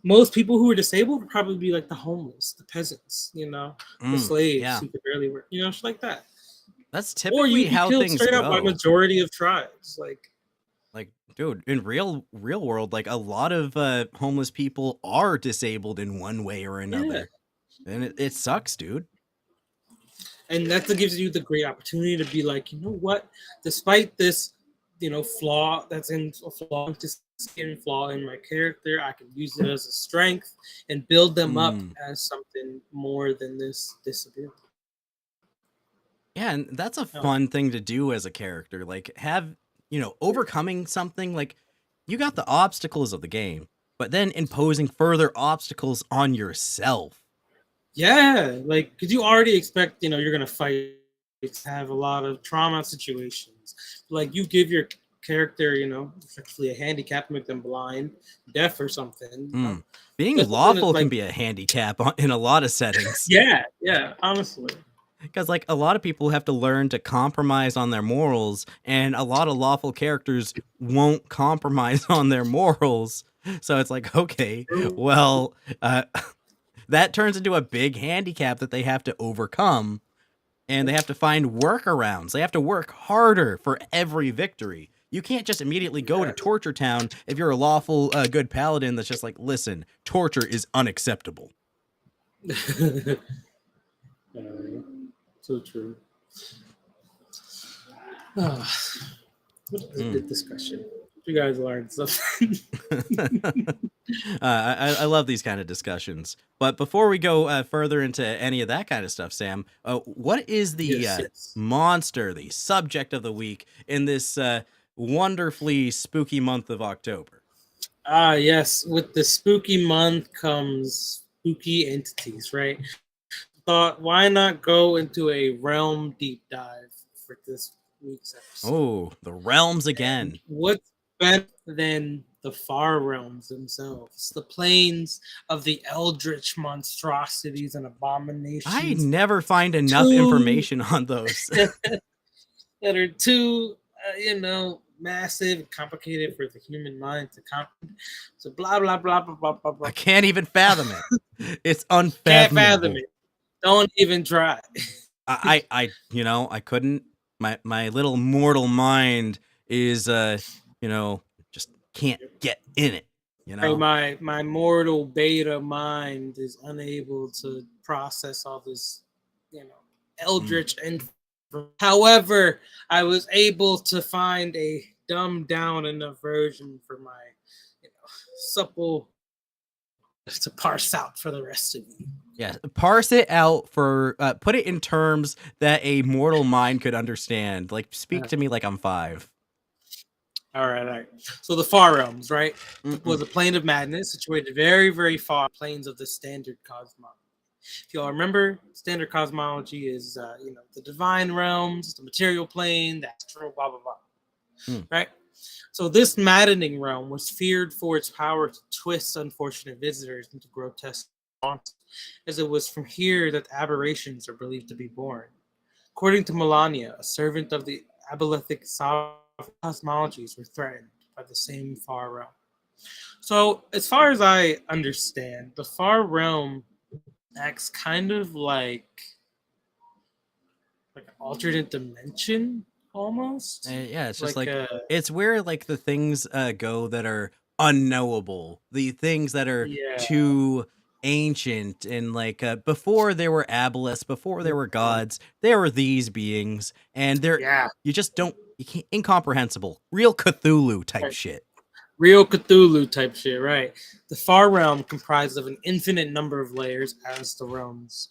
most people who are disabled would probably be like the homeless, the peasants, the slaves who could barely work, shit like that. That's typically how things go. Straight up by majority of tribes, like, dude, in real world, like a lot of homeless people are disabled in one way or another, and it sucks, dude. And that gives you the great opportunity to be like, you know what? Despite this, flaw that's in a flaw, just flaw in my character, I can use it as a strength and build them up as something more than this disability. Yeah, and that's a fun thing to do as a character. Like, have, overcoming something, like, you got the obstacles of the game, but then imposing further obstacles on yourself. Yeah, like, because you already expect, you're going to fight, have a lot of trauma situations. Like, you give your character, effectively a handicap, make them blind, deaf or something. Being lawful can be a handicap in a lot of settings. Yeah, honestly. Because, like, a lot of people have to learn to compromise on their morals, and a lot of lawful characters won't compromise on their morals. So it's like, okay, well, that turns into a big handicap that they have to overcome, and they have to find workarounds. They have to work harder for every victory. You can't just immediately go to Torture Town if you're a lawful good paladin that's just like, listen, torture is unacceptable. So true. What a good discussion. You guys learned something. I love these kind of discussions. But before we go further into any of that kind of stuff, Sam, what is the monster, the subject of the week in this wonderfully spooky month of October? Ah, yes. With the spooky month comes spooky entities, right? Thought, why not go into a realm deep dive for this week's episode? Oh, the realms And again. what's better than the far realms themselves? The planes of the eldritch monstrosities and I abominations never find enough too information on those. that are too, massive and complicated for the human mind to comprehend. So blah blah blah blah blah blah I blah. can't even fathom it. It's Can't fathom unfathomable. it. Don't even try. I couldn't. My little mortal mind is, just can't get in it. You Right, know. my mortal beta mind is unable to process all this, Mm. eldritch and. However, I was able to find a dumbed down enough version for my, supple to parse out for the rest of you. Yeah, parse it out for put it in terms that a mortal mind could understand. Like, speak to me like I'm 5. All right, all right. So the Far Realms, right, Mm-mm. was a plane of madness situated very, very far planes of the standard cosmology. If y'all remember, standard cosmology is, the divine realms, the material plane, the astral, blah blah blah, Mm. right? So this maddening realm was feared for its power to twist unfortunate visitors into grotesque monsters, as it was from here that aberrations are believed to be born. According to Melania, a servant of the abolithic cosmologies were threatened by the same far realm. So, as far as I understand, the far realm acts kind of like an alternate dimension, almost Yeah, it's just like like a it's where like the things go that are unknowable, the things that are yeah. too ancient, and like before there were aboleths, before there were gods, there were these beings, and they're Yeah, you can't incomprehensible, real Cthulhu type shit. real Cthulhu type shit, right? The far realm comprised of an infinite number of layers, as the realms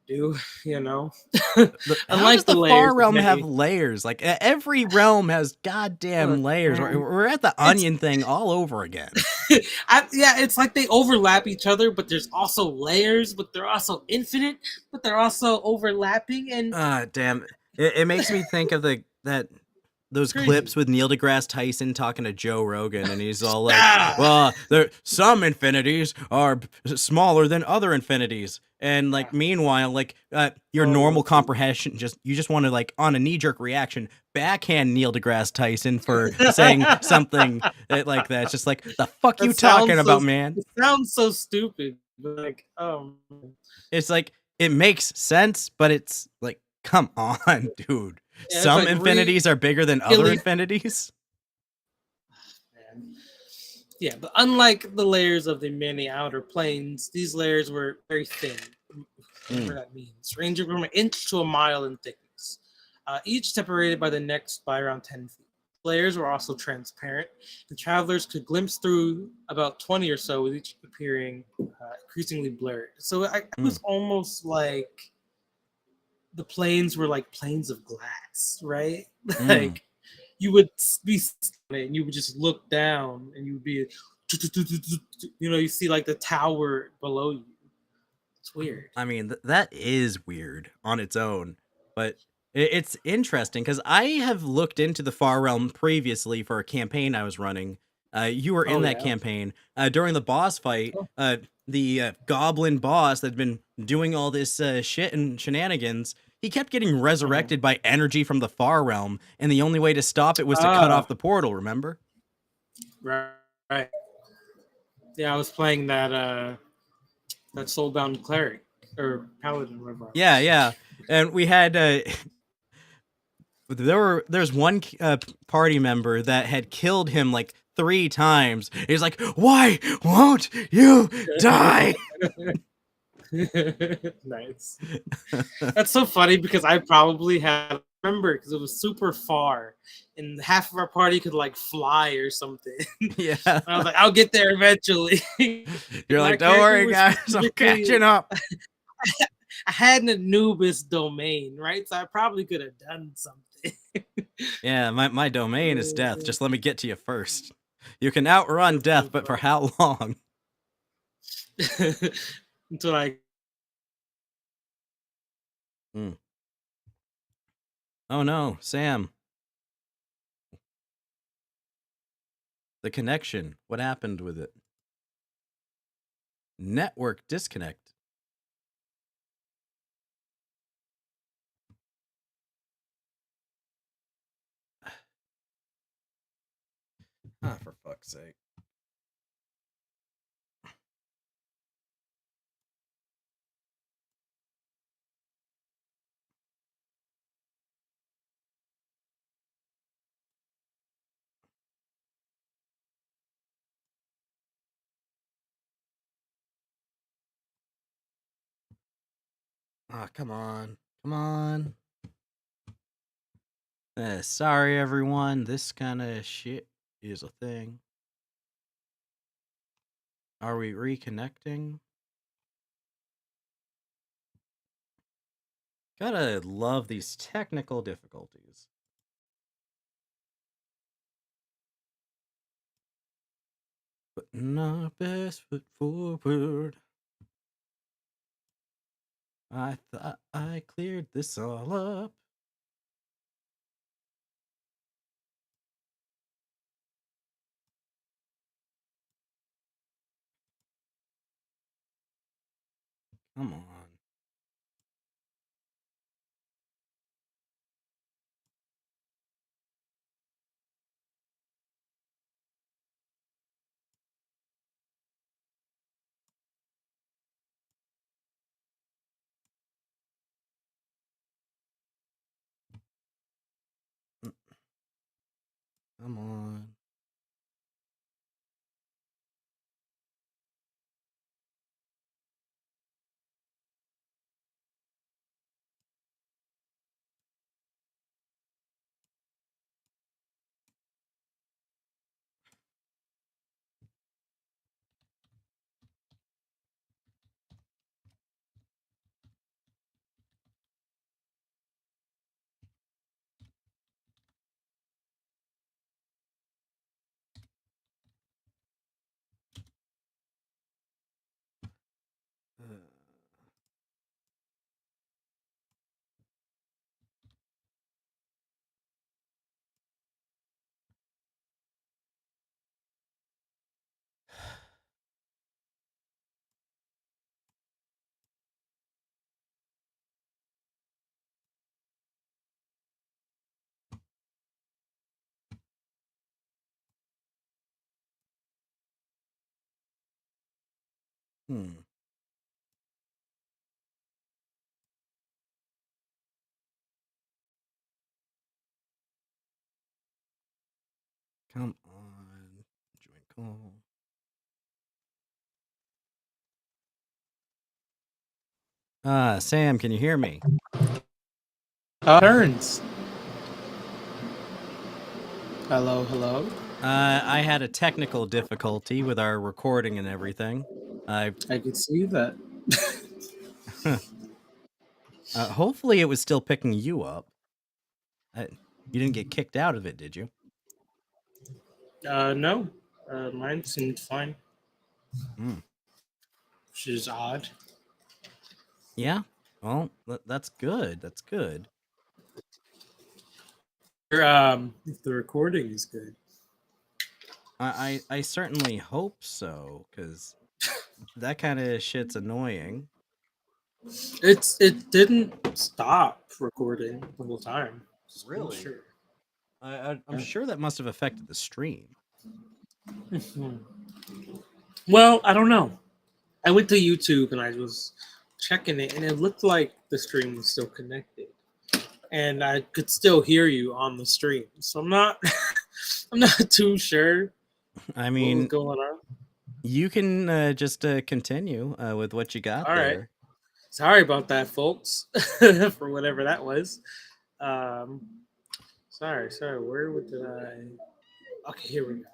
do, you know. How does Unlike the the layers far of realm have many, layers? Like every realm has uh, goddamn layers. um, We're at the it's onion thing all over again. yeah, it's like they overlap each other, but there's also layers, but they're also infinite, but they're also overlapping, and Damn. It makes me think of those crazy. clips with Neil deGrasse Tyson talking to Joe Rogan, and he's all like, Ah, "Well, there some infinities are smaller than other infinities." And like, meanwhile, like your oh, normal comprehension, you just want to like on a knee jerk reaction backhand Neil deGrasse Tyson for saying something like that. It's just like, the fuck you talking about, man? it sounds so stupid, but like, It's like it makes sense, but it's like, come on, dude. yeah, it's Some like infinities are bigger than other really, infinities. man. Yeah, but unlike the layers of the many outer planes, these layers were very thin, whatever Mm, that means, ranging from an inch to a mile in thickness, each separated by the next by around 10 feet. Layers were also transparent, and travelers could glimpse through about 20 or so, with each appearing increasingly blurred. So it mm, was almost like the planes were like planes of glass, right? mm. Like you would be and you would just look down and you would be, you see like the tower below you. It's weird. I mean, that is weird on its own, but it's interesting because I have looked into the Far Realm previously for a campaign I was running. You were in Oh that yeah. campaign during the boss fight. Oh. The goblin boss that had been doing all this shit and shenanigans. He kept getting Mhm. resurrected by energy from the Far Realm, and the only way to stop it was to cut Ah, off the portal. Remember? right, right. Yeah, I was playing that soulbound cleric or paladin, whatever I Yeah, was. yeah. And we had there's one party member that had killed him like 3 times. He's like, "Why won't you die?" Nice. That's so funny because I probably had remember because it was super far, and half of our party could like fly or something. Yeah. I was like, I'll get there eventually. You're My like, "Don't character worry, was guys, I'm specifically catching up." I had an Anubis domain, right? So I probably could have done something. Yeah, my domain is death. Just let me get to you first. You can outrun death, but for how long? Until I. Oh no, Sam. The connection. What happened with it? Network disconnect. Ah, for fuck's sake. Ah, come on. Come on. Sorry, everyone. This kind of shit is a thing. Are we reconnecting? Gotta love these technical difficulties. Putting our best foot forward. I thought I cleared this all up. Come on. Come on. Hmm. Come on. Join call. Sam, can you hear me? Turns. Hello, hello. I had a technical difficulty with our recording and everything. I could see that. Hopefully it was still picking you up. You didn't get kicked out of it, did you? No. Mine seemed fine. Mm. Which is odd. Yeah. Well, that's good. That's good. If the recording is good. I certainly hope so, because that kind of shit's annoying. It didn't stop recording the whole time. Really? Sure. I'm sure that must have affected the stream. Well, I don't know. I went to YouTube and I was checking it, and it looked like the stream was still connected, and I could still hear you on the stream. So I'm not, I'm not too sure. I What was mean, going on? you can just continue with what you got All right. there. Sorry about that, folks, for whatever that was. Sorry. Where did I? Okay, here we go.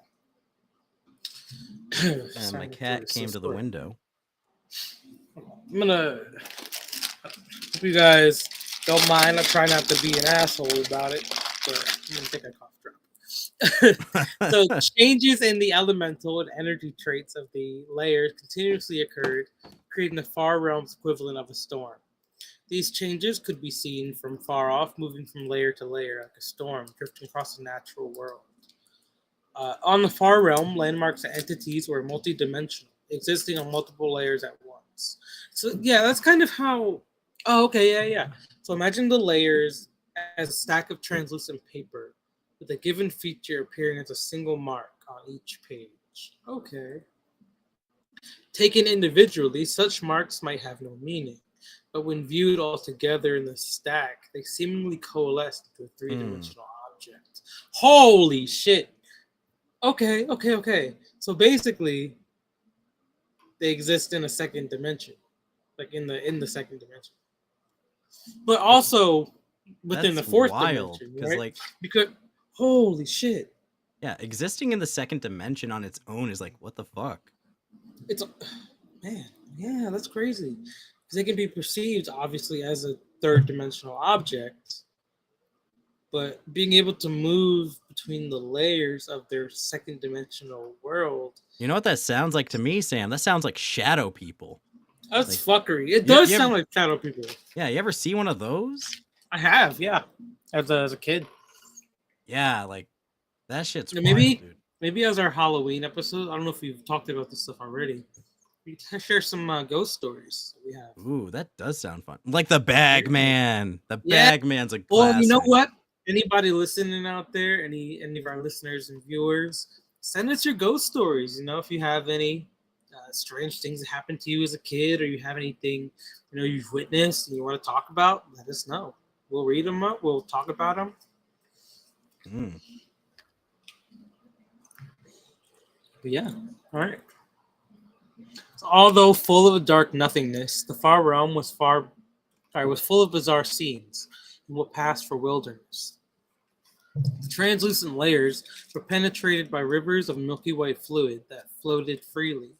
And my cat came to the window. I'm gonna. Hope you guys don't mind. I try not to be an asshole about it, but I'm gonna take a cough drop. So changes in the elemental and energy traits of the layers continuously occurred, creating the far realm's equivalent of a storm. These changes could be seen from far off, moving from layer to layer like a storm drifting across the natural world. On the far realm, landmarks and entities were multidimensional, existing on multiple layers at once. So yeah, that's kind of how. Oh, okay, yeah. So imagine the layers as a stack of translucent paper, with a given feature appearing as a single mark on each page. Okay. Taken individually, such marks might have no meaning, but when viewed all together in the stack, they seemingly coalesce into a three-dimensional object. Holy shit! Okay. So basically, they exist in a second dimension, like in the second dimension, but also within the That's fourth wild, dimension, because right? like, Because holy shit, yeah, existing in the second dimension on its own is like, what the fuck? it's man, yeah, that's crazy. Because they can be perceived obviously as a third dimensional object, but being able to move between the layers of their second dimensional world. You know what that sounds like to me, Sam? That sounds like shadow people. That's Like, fuckery. It you does ever, sound like shadow people. yeah, you ever see one of those? I have, yeah, as a kid. Yeah, like that shit's Yeah, wild, dude. maybe as our Halloween episode. I don't know if we've talked about this stuff already. We can share some ghost stories that we have. Ooh, that does sound fun. Like the Bag Man. The Yeah. Bag Man's a Well, you know classic. what? Anybody listening out there, any of our listeners and viewers, send us your ghost stories. You know, if you have any strange things that happened to you as a kid, or you have anything you've witnessed and you want to talk about, let us know. We'll read them up. We'll talk about them. Mm. But yeah, all right. So, although full of dark nothingness, the far realm was full of bizarre scenes and what passed for wilderness. The translucent layers were penetrated by rivers of milky white fluid that floated freely.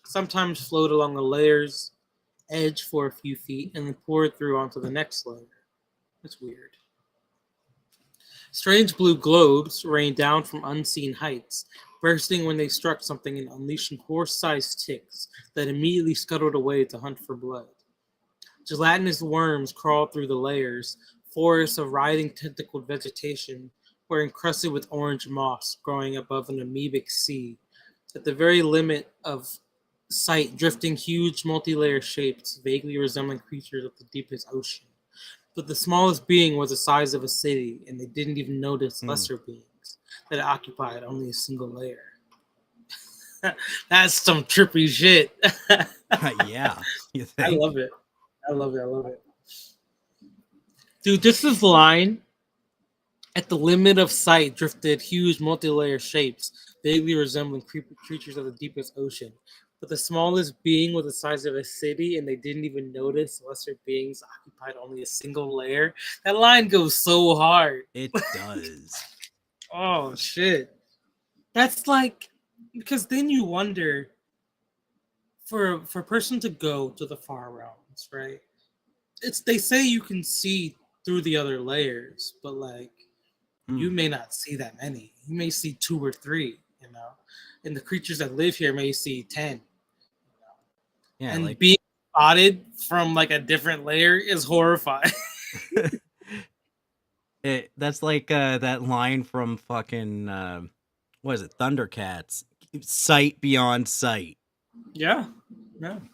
Sometimes flowed along the layer's edge for a few feet and then poured through onto the next layer. That's weird. Strange blue globes rained down from unseen heights, bursting when they struck something and unleashing horse-sized ticks that immediately scuttled away to hunt for blood. Gelatinous worms crawled through the layers. Forests of writhing tentacled vegetation were encrusted with orange moss growing above an amoebic sea. At the very limit of sight, drifting huge multi-layer shapes, vaguely resembling creatures of the deepest ocean. But the smallest being was the size of a city, and they didn't even notice lesser beings that occupied only a single layer. That's some trippy shit. Yeah, you I think? love it. I love it. Dude, just this line. At the limit of sight drifted huge multi-layer shapes, vaguely resembling creatures of the deepest ocean. But the smallest being was the size of a city, and they didn't even notice lesser beings occupied only a single layer. That line goes so hard. It does. Oh shit. That's like, because then you wonder, for a person to go to the far realms, right? They say you can see through the other layers, but like you may not see that many. You may see 2 or 3, and the creatures that live here may see 10. Yeah, And like being spotted from like a different layer is horrifying. that's like that line from fucking what is it? Thundercats. Sight beyond sight. Yeah. And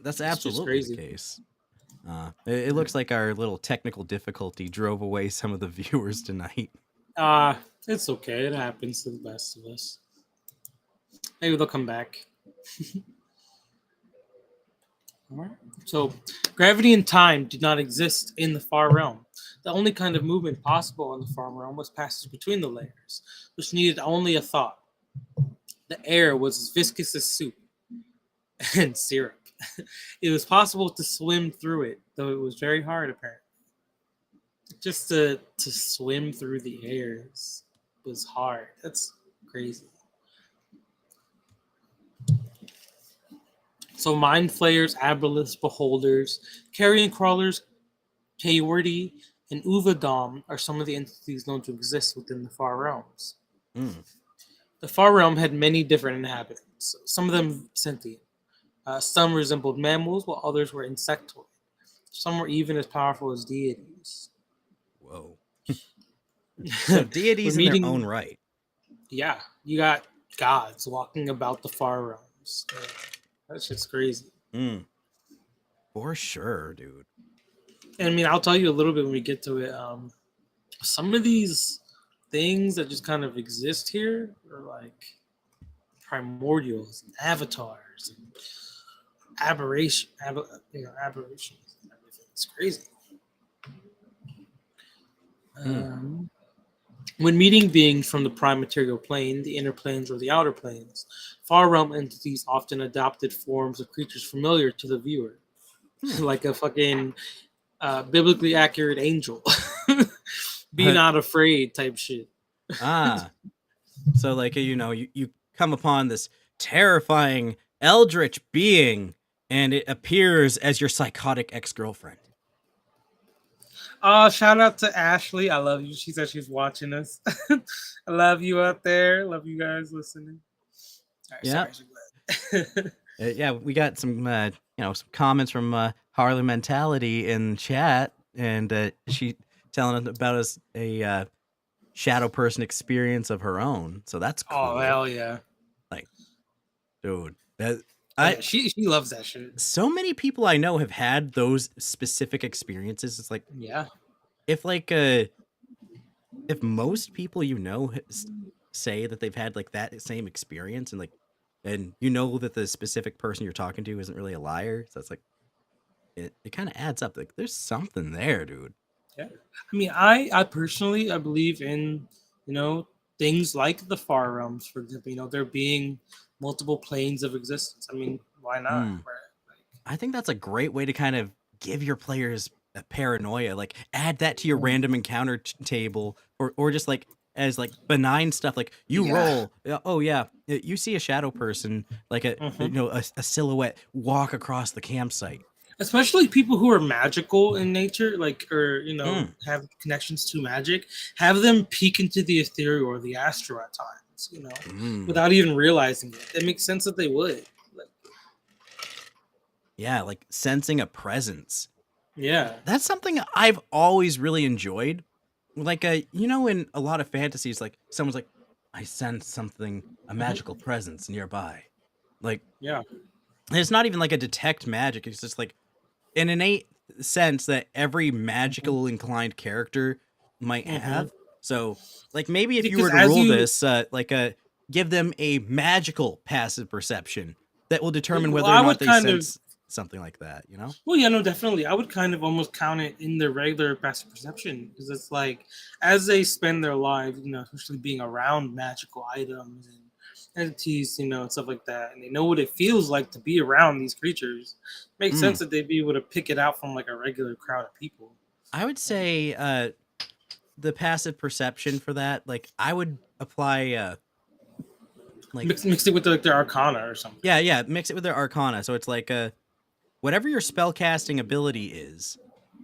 that's It's just absolutely the crazy. case. It looks like our little technical difficulty drove away some of the viewers tonight. It's okay. It happens to the best of us. Maybe they'll come back. All right. So, gravity and time did not exist in the far realm. The only kind of movement possible in the far realm was passage between the layers, which needed only a thought. The air was as viscous as soup and syrup. It was possible to swim through it, though it was very hard, apparently. Just to swim through the air was hard. That's crazy. So mind flayers, aboleths, beholders, carrion crawlers, coyote, and Uvadom are some of the entities known to exist within the Far Realms. Mm. The Far Realm had many different inhabitants, some of them sentient. Some resembled mammals, while others were insectoid. Some were even as powerful as deities. Whoa. So We're deities in their own meeting, right. yeah, you got gods walking about the Far Realms. That shit's crazy. Mm. For sure, dude. And I mean, I'll tell you a little bit when we get to it. Some of these things that just kind of exist here are like primordials, and avatars, and aberrations, and everything. It's crazy. Mm. When meeting beings from the prime material plane, the inner planes, or the outer planes, far realm entities often adopted forms of creatures familiar to the viewer, like a fucking biblically accurate angel. Be not afraid type shit. Ah. So like you come upon this terrifying eldritch being and it appears as your psychotic ex-girlfriend. Shout out to Ashley. I love you. She said she's watching us. I love you out there. Love you guys listening. All right, Yeah. sorry. Yeah, we got some some comments from Harley Mentality in chat, and she telling us about a shadow person experience of her own. So that's cool. Oh hell yeah! Like, dude, that Yeah, she loves that shit. so many people I know have had those specific experiences. It's like, Yeah. if if most people say that they've had like that same experience, and you know that the specific person you're talking to isn't really a liar, so it's like it kind of adds up. Like, there's something there, dude. Yeah. I mean, I personally I believe in things like the far realms, for example. There being multiple planes of existence. I mean, why not? Mm. Right? I think that's a great way to kind of give your players a paranoia. Like, add that to your random encounter table, or just like as like benign stuff. Like, you roll. Oh yeah, you see a shadow person, like a silhouette walk across the campsite. Especially people who are magical in nature, like or have connections to magic, have them peek into the ethereal or the astral at times, without even realizing it. It makes sense that they would. Yeah, like sensing a presence. Yeah. That's something I've always really enjoyed. Like, in a lot of fantasies, like someone's like, I sense something, a magical presence nearby. Like, yeah, it's not even like a detect magic. It's just like an innate sense that every magical inclined character might have. So, like, maybe if you were to rule this, give them a magical passive perception that will determine whether or not they sense something like that, Well, yeah, no, definitely. I would kind of almost count it in their regular passive perception, because it's like as they spend their lives, especially being around magical items and entities, and stuff like that, and they know what it feels like to be around these creatures. It makes sense that they'd be able to pick it out from like a regular crowd of people. I would say the passive perception for that, like, I would apply like mix it with like their arcana or something. Yeah, mix it with their arcana. So it's like whatever your spellcasting ability is,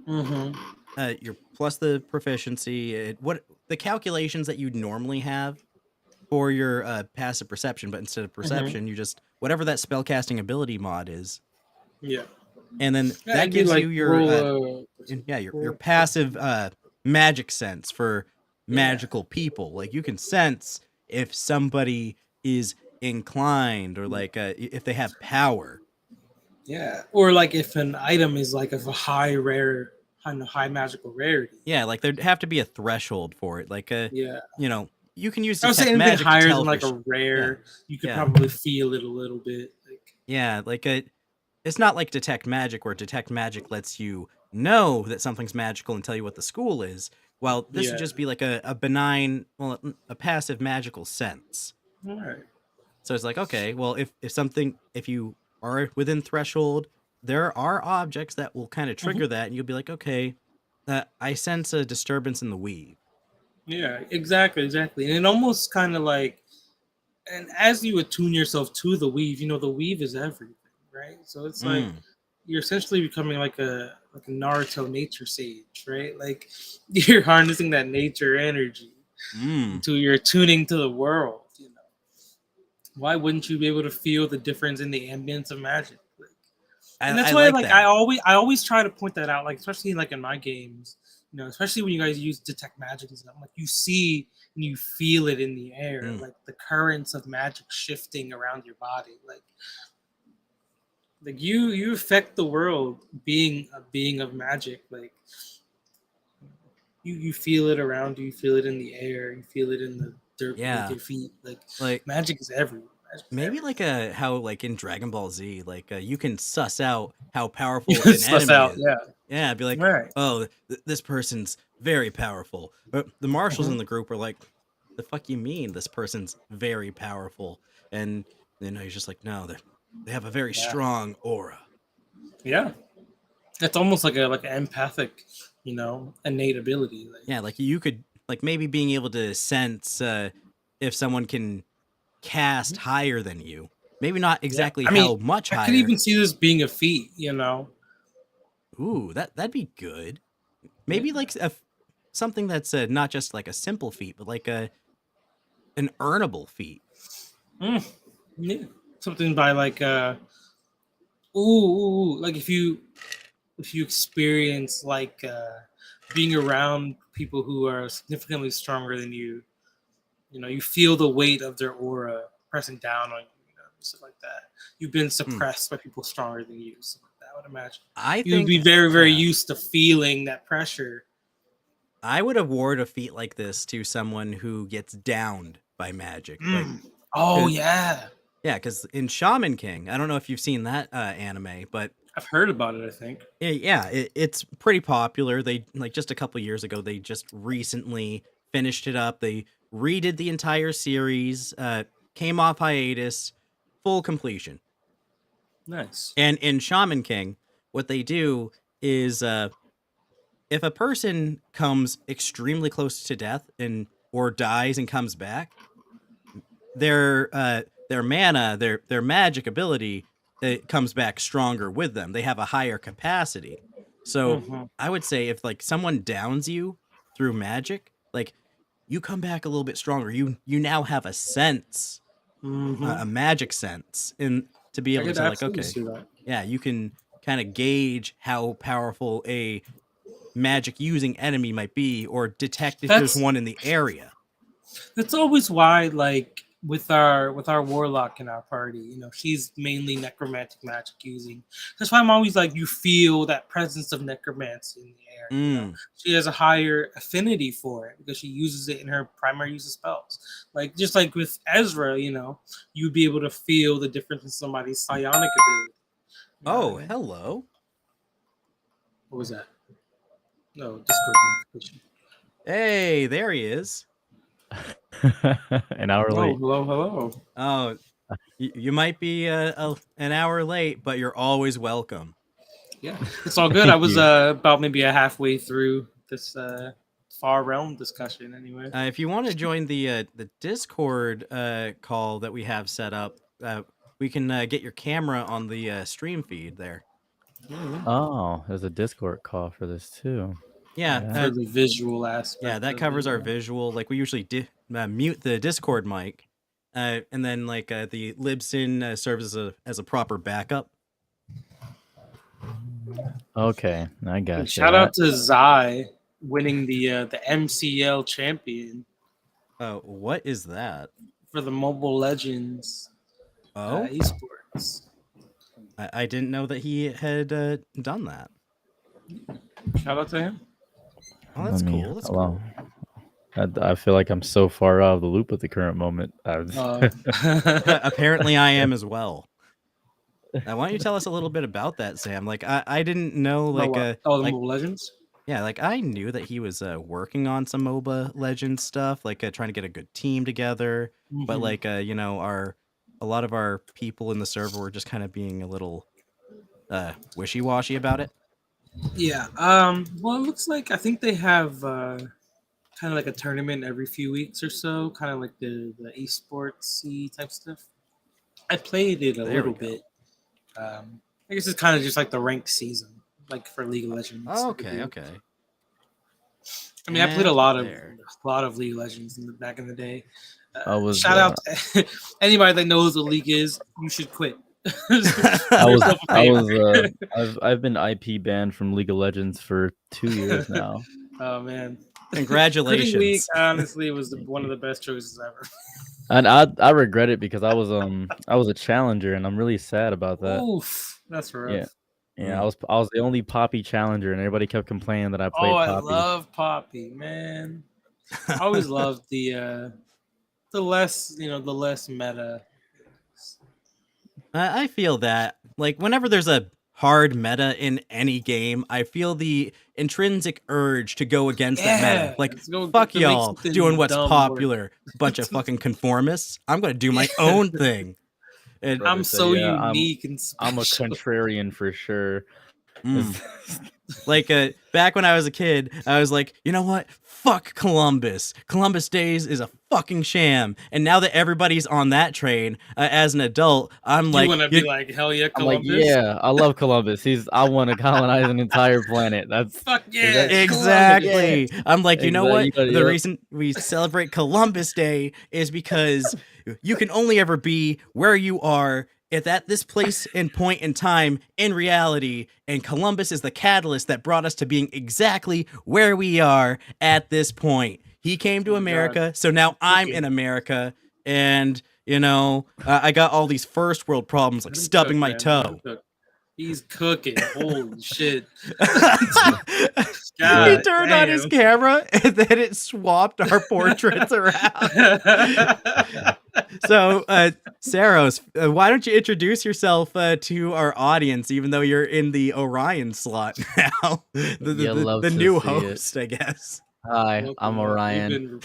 your plus the proficiency, what the calculations that you'd normally have for your passive perception, but instead of perception, you just whatever that spellcasting ability mod is. Yeah. And then that gives you your your passive magic sense for magical people. Like, you can sense if somebody is inclined, or like if they have power. Yeah, or like if an item is like of a high magical rarity. Yeah, like there'd have to be a threshold for it. Like you can use detect magic higher to tell than like a rare. You could probably feel it a little bit. It's not like detect magic, where detect magic lets you know that something's magical and tell you what the school is. Well, this would just be like a benign, a passive magical sense. All right. So it's like, okay, well, if you are within threshold, there are objects that will kind of trigger that, and you'll be like, okay, I sense a disturbance in the weave. Yeah, exactly. And it almost kind of like, and as you attune yourself to the weave, the weave is everything, right? So it's like you're essentially becoming like a Naruto nature sage, right? Like you're harnessing that nature energy Mm. until you're tuning to the world. You know, why wouldn't you be able to feel the difference in the ambience of magic? Like, and that's I why like like I that. always try to point that out, like especially like in my games, you know, especially when you guys use detect magic and stuff, like you see and you feel it in the air, Mm. like the currents of magic shifting around your body, like you affect the world being a being of magic, like you feel it around you, feel it in the air, you feel it in the dirt beneath Yeah. your feet, like Like magic is everywhere. Magic is maybe like a how like in Dragon Ball Z, like you can suss out how powerful everywhere. an Suss enemy out, is. yeah. Yeah, be like, All right. oh, this person's very powerful. But the marshals Mhm. in the group are like, the fuck you mean this person's very powerful? And he's just like, no, they have a very Yeah, strong aura. yeah. It's almost like a an empathic, innate ability. Like, Yeah, like you could like maybe being able to sense if someone can cast higher than you. Maybe not yeah. exactly I mean, how much I could higher. even see this being a feat. You know. Ooh, that'd be good. Yeah. Maybe like something that's not just like a simple feat, but like an earnable feat. Mm, yeah. Something by like like if you experience like being around people who are significantly stronger than you, you feel the weight of their aura pressing down on you, stuff like that. You've been Hmm. suppressed by people stronger than you, stuff like that. I would imagine I you would think, be very, very yeah, used to feeling that pressure. I would award a feat like this to someone who gets downed by magic. Like, Mm. Oh 'cause- yeah, yeah, because in Shaman King, I don't know if you've seen that anime, but I've heard about it. I think. yeah, it's pretty popular. They like just a couple years ago, they just recently finished it up. They redid the entire series, came off hiatus, full completion. Nice. And in Shaman King, what they do is if a person comes extremely close to death and or dies and comes back, their mana, their magic ability, it comes back stronger with them. They have a higher capacity. So Hmm. I would say if like someone downs you through magic, like you come back a little bit stronger. You now have a sense, Hmm. a magic sense, and to be I able to could say like, absolutely okay, see that. yeah, you can kind of gauge how powerful a magic using enemy might be, or detect if there's That's one in the area. that's always why, like with our warlock in our party, she's mainly necromantic magic using. That's why I'm always like, you feel that presence of necromancy in the air. Mm. She has a higher affinity for it because she uses it in her primary use of spells. Like just like with Ezra, you'd be able to feel the difference in somebody's psionic ability. You know what I Oh, mean? hello. What was that? No, Discord notification. Hey, there he is. An hour Hello, late. hello, hello. Oh, you might be an hour late, but you're always welcome. Yeah, it's all good. I Thank was you. about maybe a halfway through this far realm discussion anyway. If you want to join the Discord call that we have set up, we can get your camera on the stream feed there. Mhm. Oh, there's a Discord call for this too. Yeah, Yeah. For the visual yeah, aspect that of it. covers our visual. Like we usually mute the Discord mic, and then like the Libsyn serves as a proper backup. Okay, I And got you. shout out to Zai winning the MCL champion What is that? for the Mobile Legends Oh, esports. I didn't know that he had done that. Shout out to him. Oh, Let that's me cool. That's allow. cool. I feel like I'm so far out of the loop at the current moment. Apparently, I am as well. Now, why don't you tell us a little bit about that, Sam? Like, I didn't know, About like, what? Oh, the like, Mobile Legends. yeah, like I knew that he was working on some MOBA Legends stuff, like trying to get a good team together. But Mhm. like, a lot of our people in the server were just kind of being a little wishy-washy about it. Yeah. Well, it looks like I think they have kind of like a tournament every few weeks or so, kind of like the esports type stuff. I played it a There we little go. bit. I guess it's kind of just like the ranked season, like for League of Legends. Oh, okay. I mean, I played a lot of League of Legends back in the day. Shout out to anybody that knows what League is. You should quit. I've been IP banned from League of Legends for 2 years now. Oh man! Congratulations. League, honestly, was one of the best choices ever. And I regret it because I was a challenger, and I'm really sad about that. Oof, that's rough. Yeah, I was the only Poppy challenger, and everybody kept complaining that I played Poppy. I love Poppy, man. I always loved the less meta. I feel that, like, whenever there's a hard meta in any game, I feel the intrinsic urge to go against that meta. Like, fuck y'all doing what's popular. Bunch of fucking conformists. I'm going to do my own thing. And I'm so unique and special. I'm a contrarian for sure. Like, back when I was a kid, I was like, you know what? Fuck Columbus. Columbus Days is a fucking sham. And now that everybody's on that train, as an adult, I'm like, you want to be like, hell yeah, Columbus. I'm like, yeah, I love Columbus. I want to colonize an entire planet. That's fuck yeah, exactly. Yeah. I'm like, you know what? The reason we celebrate Columbus Day is because you can only ever be where you are at this place and point in time in reality, and Columbus is the catalyst that brought us to being exactly where we are at this point. He came to America, so now I'm in America, and, you know, I got all these first world problems like stubbing my toe. He's cooking. Holy shit. He turned on his camera, and then it swapped our portraits around. So, Ceros, why don't you introduce yourself to our audience, even though you're in the Orion slot now? The new host, I guess. Hi, I'm Orion.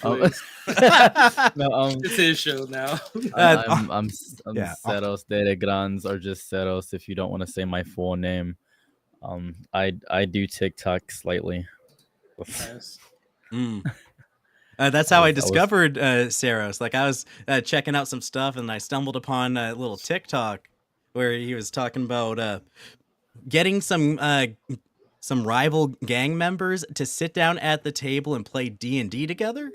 It's his show now. I'm Cerosthegod, or just Ceros if you don't want to say my full name. I do TikTok slightly. Nice. That's how I discovered Ceros. Like, I was checking out some stuff, and I stumbled upon a little TikTok where he was talking about getting some rival gang members to sit down at the table and play D&D together.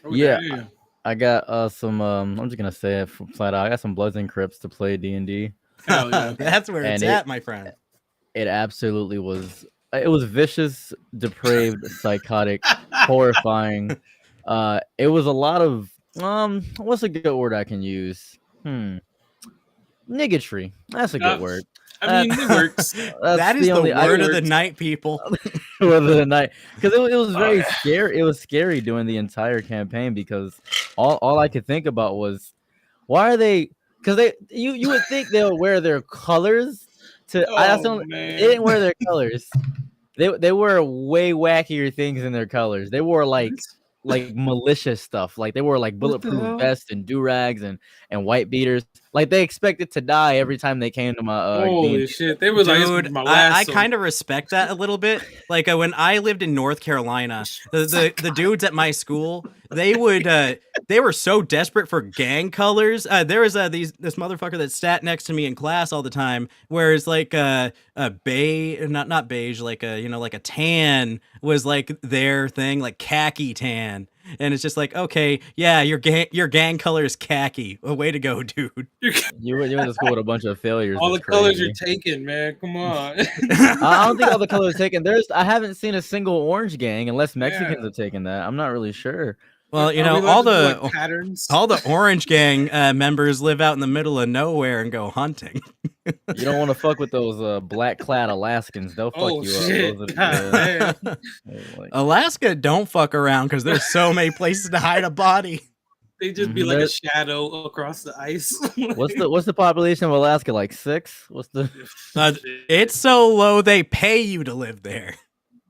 Okay. Yeah, I got some. I'm just gonna say it flat out. I got some Bloods and Crips to play D&D. Oh, yeah. That's where it's at, my friend. It absolutely was. It was vicious, depraved, psychotic, horrifying. It was a lot of what's a good word I can use? Niggotry. That's a good word. I mean, it works. That is the word of the night, people. Word of the night, because it was very scary. It was scary doing the entire campaign because all I could think about was, why are they? Because you would think they would wear their colors. They didn't wear their colors. They wore way wackier things in their colors. They wore like malicious stuff. Like they wore like bulletproof vests and do-rags and white beaters. Like they expected to die every time they came to my holy shit. They were dude, like, I kind of respect that a little bit. Like when I lived in North Carolina, the dudes at my school, they were so desperate for gang colors. There was this motherfucker that sat next to me in class all the time, whereas like a beige, not beige, like a tan was like their thing, like khaki tan. And it's just like, okay, yeah, your gang color is khaki. Well, way to go, dude. You went to school with a bunch of failures. All the colors you're taking, man. Come on. I don't think all the colors are taken. I haven't seen a single orange gang unless Mexicans have taken that. I'm not really sure. Well, you know, all the Orange Gang members live out in the middle of nowhere and go hunting. You don't want to fuck with those black-clad Alaskans. They'll fuck you up. Alaska don't fuck around because there's so many places to hide a body. They just be like a shadow across the ice. What's the population of Alaska? Like 6? What's the? It's so low they pay you to live there.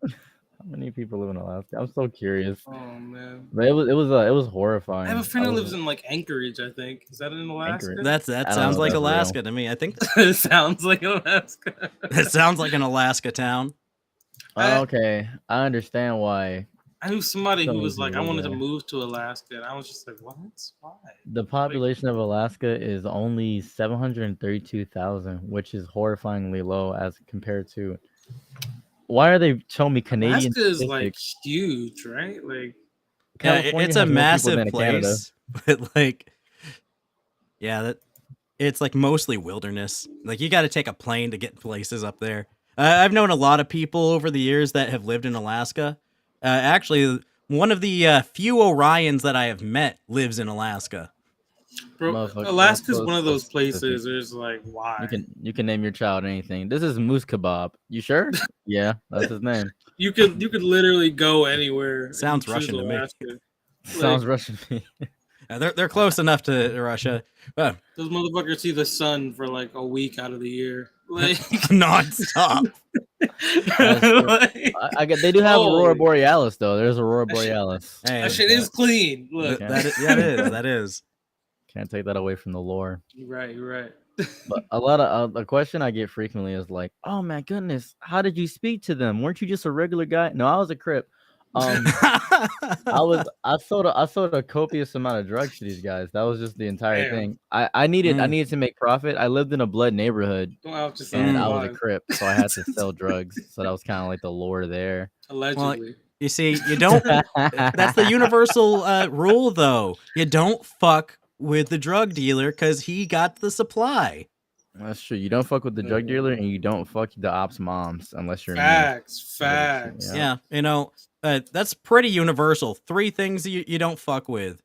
How many people live in Alaska? I'm so curious. Oh man, but it was horrifying. I have a friend who lives in like Anchorage. I think is that in Alaska? Anchorage. That sounds like Alaska real to me. I think it sounds like Alaska. It sounds like an Alaska town. Okay, I understand why I knew somebody who So was many like, I people wanted to there. move to Alaska, and I was just like, what? Why? The population of Alaska is only 732,000, which is horrifyingly low as compared to. Why are they showing me Canadian Alaska is like statistics? huge, right? Like, Yeah, California it's a has more people massive than Canada. place, but like, yeah, it's like mostly wilderness. Like you got to take a plane to get places up there. I've known a lot of people over the years that have lived in Alaska. Actually, one of the few Orions that I have met lives in Alaska. bro, Motherfucker, Alaska's that's one of so those places. specific. There's like, why? You can name your child anything. This is Moose Kebab. You sure? Yeah, that's his name. You could literally go anywhere. and Sounds you choose Russian to me. Alaska. Sounds Russian to me. They're close enough to Russia. Those motherfuckers see the sun for like a week out of the year. Like, non-stop. like, I get they do have Aurora holy- Borealis though. There's Aurora Borealis. Hey, that shit is clean. Look, that is. Can't take that away from the lore. you're right. But a lot of a question I get frequently is like, "Oh my goodness, how did you speak to them? Weren't you just a regular guy?" No, I was a Crip. I sold a copious amount of drugs to these guys. That was just the entire Damn. thing. I needed to make profit. I lived in a blood neighborhood Don't out yourself. and I was a Why? Crip, so I had to sell drugs. So that was kind of like the lore there. Allegedly. You see, you don't. That's the universal rule, though. You don't fuck with the drug dealer because he got the supply. That's true. You don't fuck with the drug dealer and you don't fuck the ops moms unless you're me. Facts. Yeah. Yeah, that's pretty universal. 3 things you don't fuck with: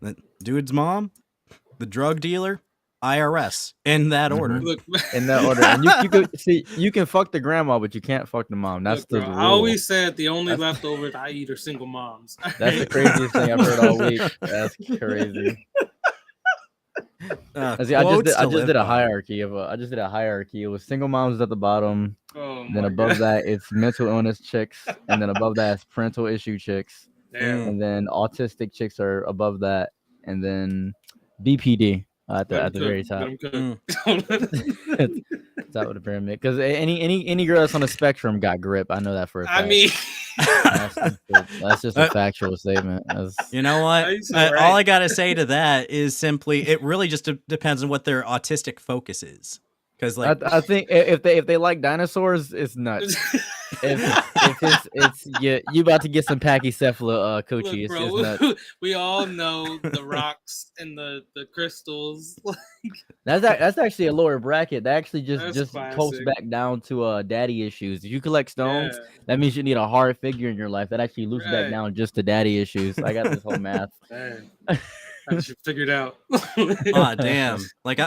the dude's mom, the drug dealer, IRS. In that order. Look, In that order. And you could see you can fuck the grandma, but you can't fuck the mom. That's look, the bro, rule. I always said the only leftovers I eat are single moms. That's the craziest thing I've heard all week. That's crazy. I just did a hierarchy of It was single moms at the bottom. Oh Then my above God. that, it's mental illness chicks, and then above that, it's parental issue chicks, Damn. and then autistic chicks are above that, and then BPD at the very top. Top of the pyramid. Because any girl that's on the spectrum got grip. I know that for a fact. I mean, that's just a factual statement. You know what? All I gotta say to that is simply, it really just depends on what their autistic focus is. Because like, I think if they like dinosaurs, it's nuts. if it's you about to get some pachycephala coochie. Look, It's bro, just nuts. we all know the rocks and the crystals. That's actually a lower bracket. That actually That's just classic. coasts back down to daddy issues. If you collect stones, Yeah. that means you need a hard figure in your life. That actually loops back Right. down just to daddy issues. I got this whole math. Dang. I should figure it out. oh damn! Like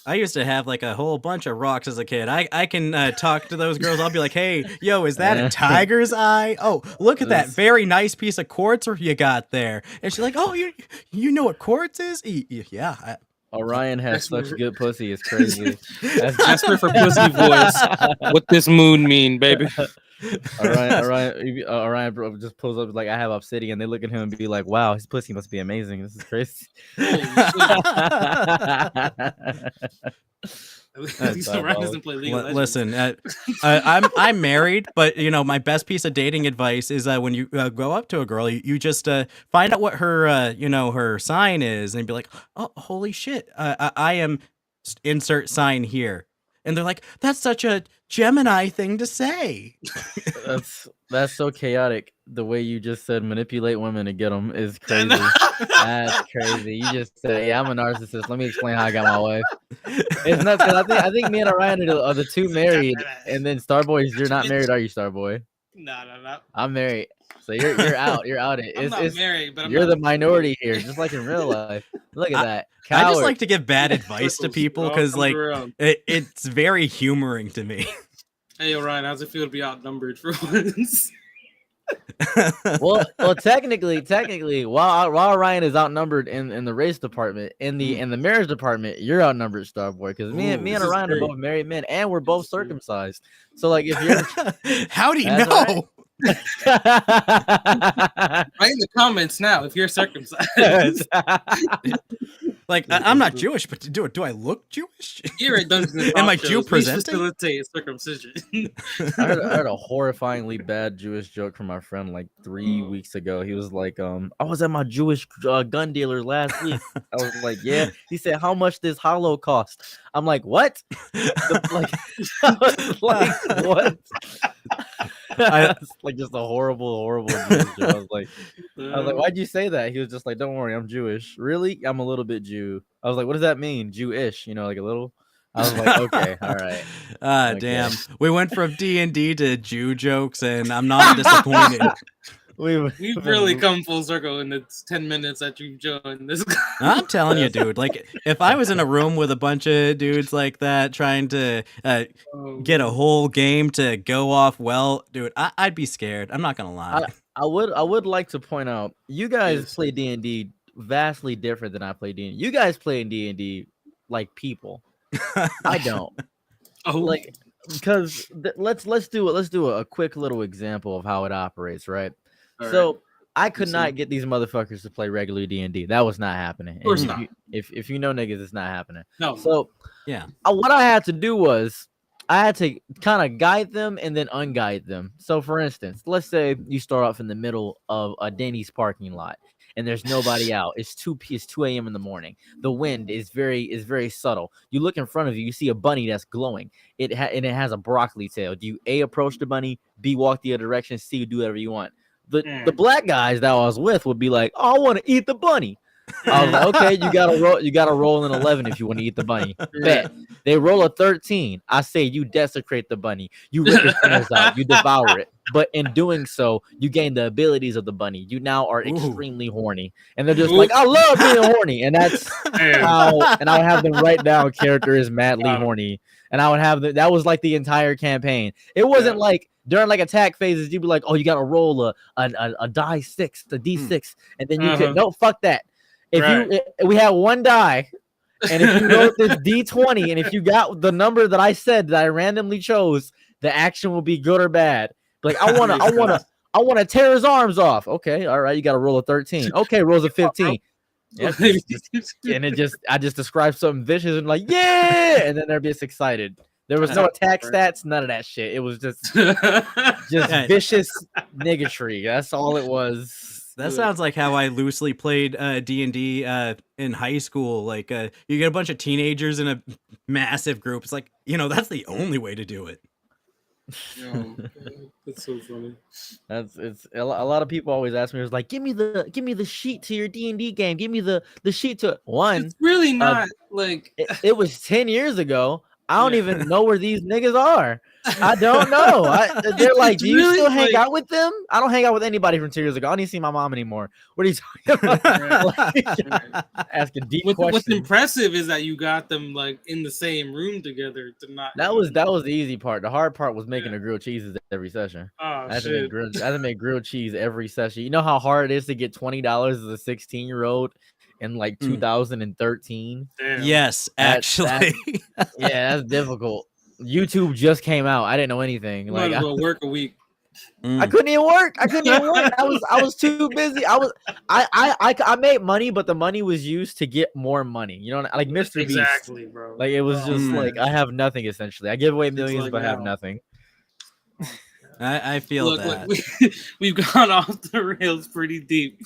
I used to have like a whole bunch of rocks as a kid. I can talk to those girls. I'll be like, hey, yo, is that a tiger's eye? Oh, look at that very nice piece of quartz you got there. And she's like, oh, you know what quartz is? Yeah. Orion has such good pussy. It's crazy. That's for pussy voice. What this moon mean, baby? Orion bro just pulls up like I have obsidian. They look at him and be like, "Wow, his pussy must be amazing. This is crazy." Orion doesn't play League of Legends. Listen, I'm married, but my best piece of dating advice is when you go up to a girl, you just find out what her her sign is, and be like, "Oh, holy shit, I am insert sign here." And they're like, that's such a Gemini thing to say. That's so chaotic. The way you just said manipulate women to get them is crazy. That's crazy. You just said, hey, I'm a narcissist. Let me explain how I got my wife. It's nuts because I think me and Orion are the two married. And then Starboy, you're not married, are you, Starboy? No. I'm married. So you're out. You're out. I'm not married, but you're the minority here, just like in real life. Look at that. Coward. I just like to give bad advice to people because like it's very humoring to me. Hey Orion, how's it feel to be outnumbered for once? well, technically, while Orion is outnumbered in the race department, in the marriage department, you're outnumbered, Starboy, because me and Orion are both married men, and we're both circumcised. So, like, if you're, how do you know? Write in the comments now if you're circumcised. Like I'm not Jewish, but do I look Jewish? Here at Dungeons and Am I Talk Jew Shows, we presenting? facilitate circumcision. I heard a horrifyingly bad Jewish joke from my friend like 3 weeks ago. He was like, I was at my Jewish gun dealer last week. I was like, yeah. He said, how much this hollow cost? I'm like, what? Like, I was like, what? It's like just a horrible Jewish joke. I was like, why'd you say that? He was just like, don't worry, I'm Jewish. Really? I'm a little bit Jew. I was like, what does that mean? Jewish, like a little. I was like, okay, all right. Okay. Damn. We went from D&D to Jew jokes, and I'm not disappointed. We've really come full circle in the 10 minutes that you've joined this. I'm telling you, dude. Like, if I was in a room with a bunch of dudes like that trying to get a whole game to go off well, dude, I'd be scared. I'm not gonna lie. I would like to point out, you guys play D&D vastly different than I play D&D. You guys play in D&D like people. I don't. Like, because let's do a quick little example of how it operates, right? So I could not get these motherfuckers to play regular D&D. That was not happening. Of course not. If you know niggas, it's not happening. No. So yeah, what I had to do was I had to kind of guide them and then unguide them. So for instance, let's say you start off in the middle of a Denny's parking lot and there's nobody out. It's 2 a.m. in the morning. The wind is very subtle. You look in front of you, you see a bunny that's glowing. And it has a broccoli tail. Do you A, approach the bunny, B, walk the other direction, C, do whatever you want? The black guys that I was with would be like, oh, I want to eat the bunny. I was like, okay, you gotta roll an 11 if you want to eat the bunny. Bet. They roll a 13. I say you desecrate the bunny. You rip its fingers out. You devour it. But in doing so, you gain the abilities of the bunny. You now are extremely horny. And they're just like, I love being horny. And that's how, and I would have them write down character is madly horny. And I would have that was like the entire campaign. It wasn't like during like attack phases, you'd be like, oh, you gotta roll a die 6, a D6, and then you could no, fuck that. We had one die, and if you wrote this D20, and if you got the number that I said that I randomly chose, the action will be good or bad. Like I wanna tear his arms off. Okay, all right, you gotta roll a 13. Okay, rolls a 15. Yeah, I just described something vicious and like, yeah, and then they're just excited. There was no attack stats, none of that shit. It was just vicious niggatry. That's all it was. That sounds like how I loosely played D&D in high school. Like you get a bunch of teenagers in a massive group. It's like, that's the only way to do it. That's so funny. It's a lot of people always ask me, it's like, give me the sheet to your D&D game. Give me the sheet to one. It's really not like it was 10 years ago. I don't even know where these niggas are. I don't know. They're like, do you still hang out with them? I don't hang out with anybody from 2 years ago. I don't even see my mom anymore. What are you talking about? Asking deep questions. What's impressive is that you got them like in the same room together to not. That was the easy part. The hard part was making the grilled cheeses every session. Oh, I had to make grilled cheese every session. You know how hard it is to get $20 as a 16-year-old? In like 2013. Damn. Yes, actually. That's difficult. YouTube just came out. I didn't know anything. Like I work a week. I couldn't even work. I was too busy. I made money, but the money was used to get more money. You know, like Mr. Beast. Exactly, bro. Like it was just like I have nothing essentially. I give away millions, but have nothing. I feel that. Look, we've gone off the rails pretty deep.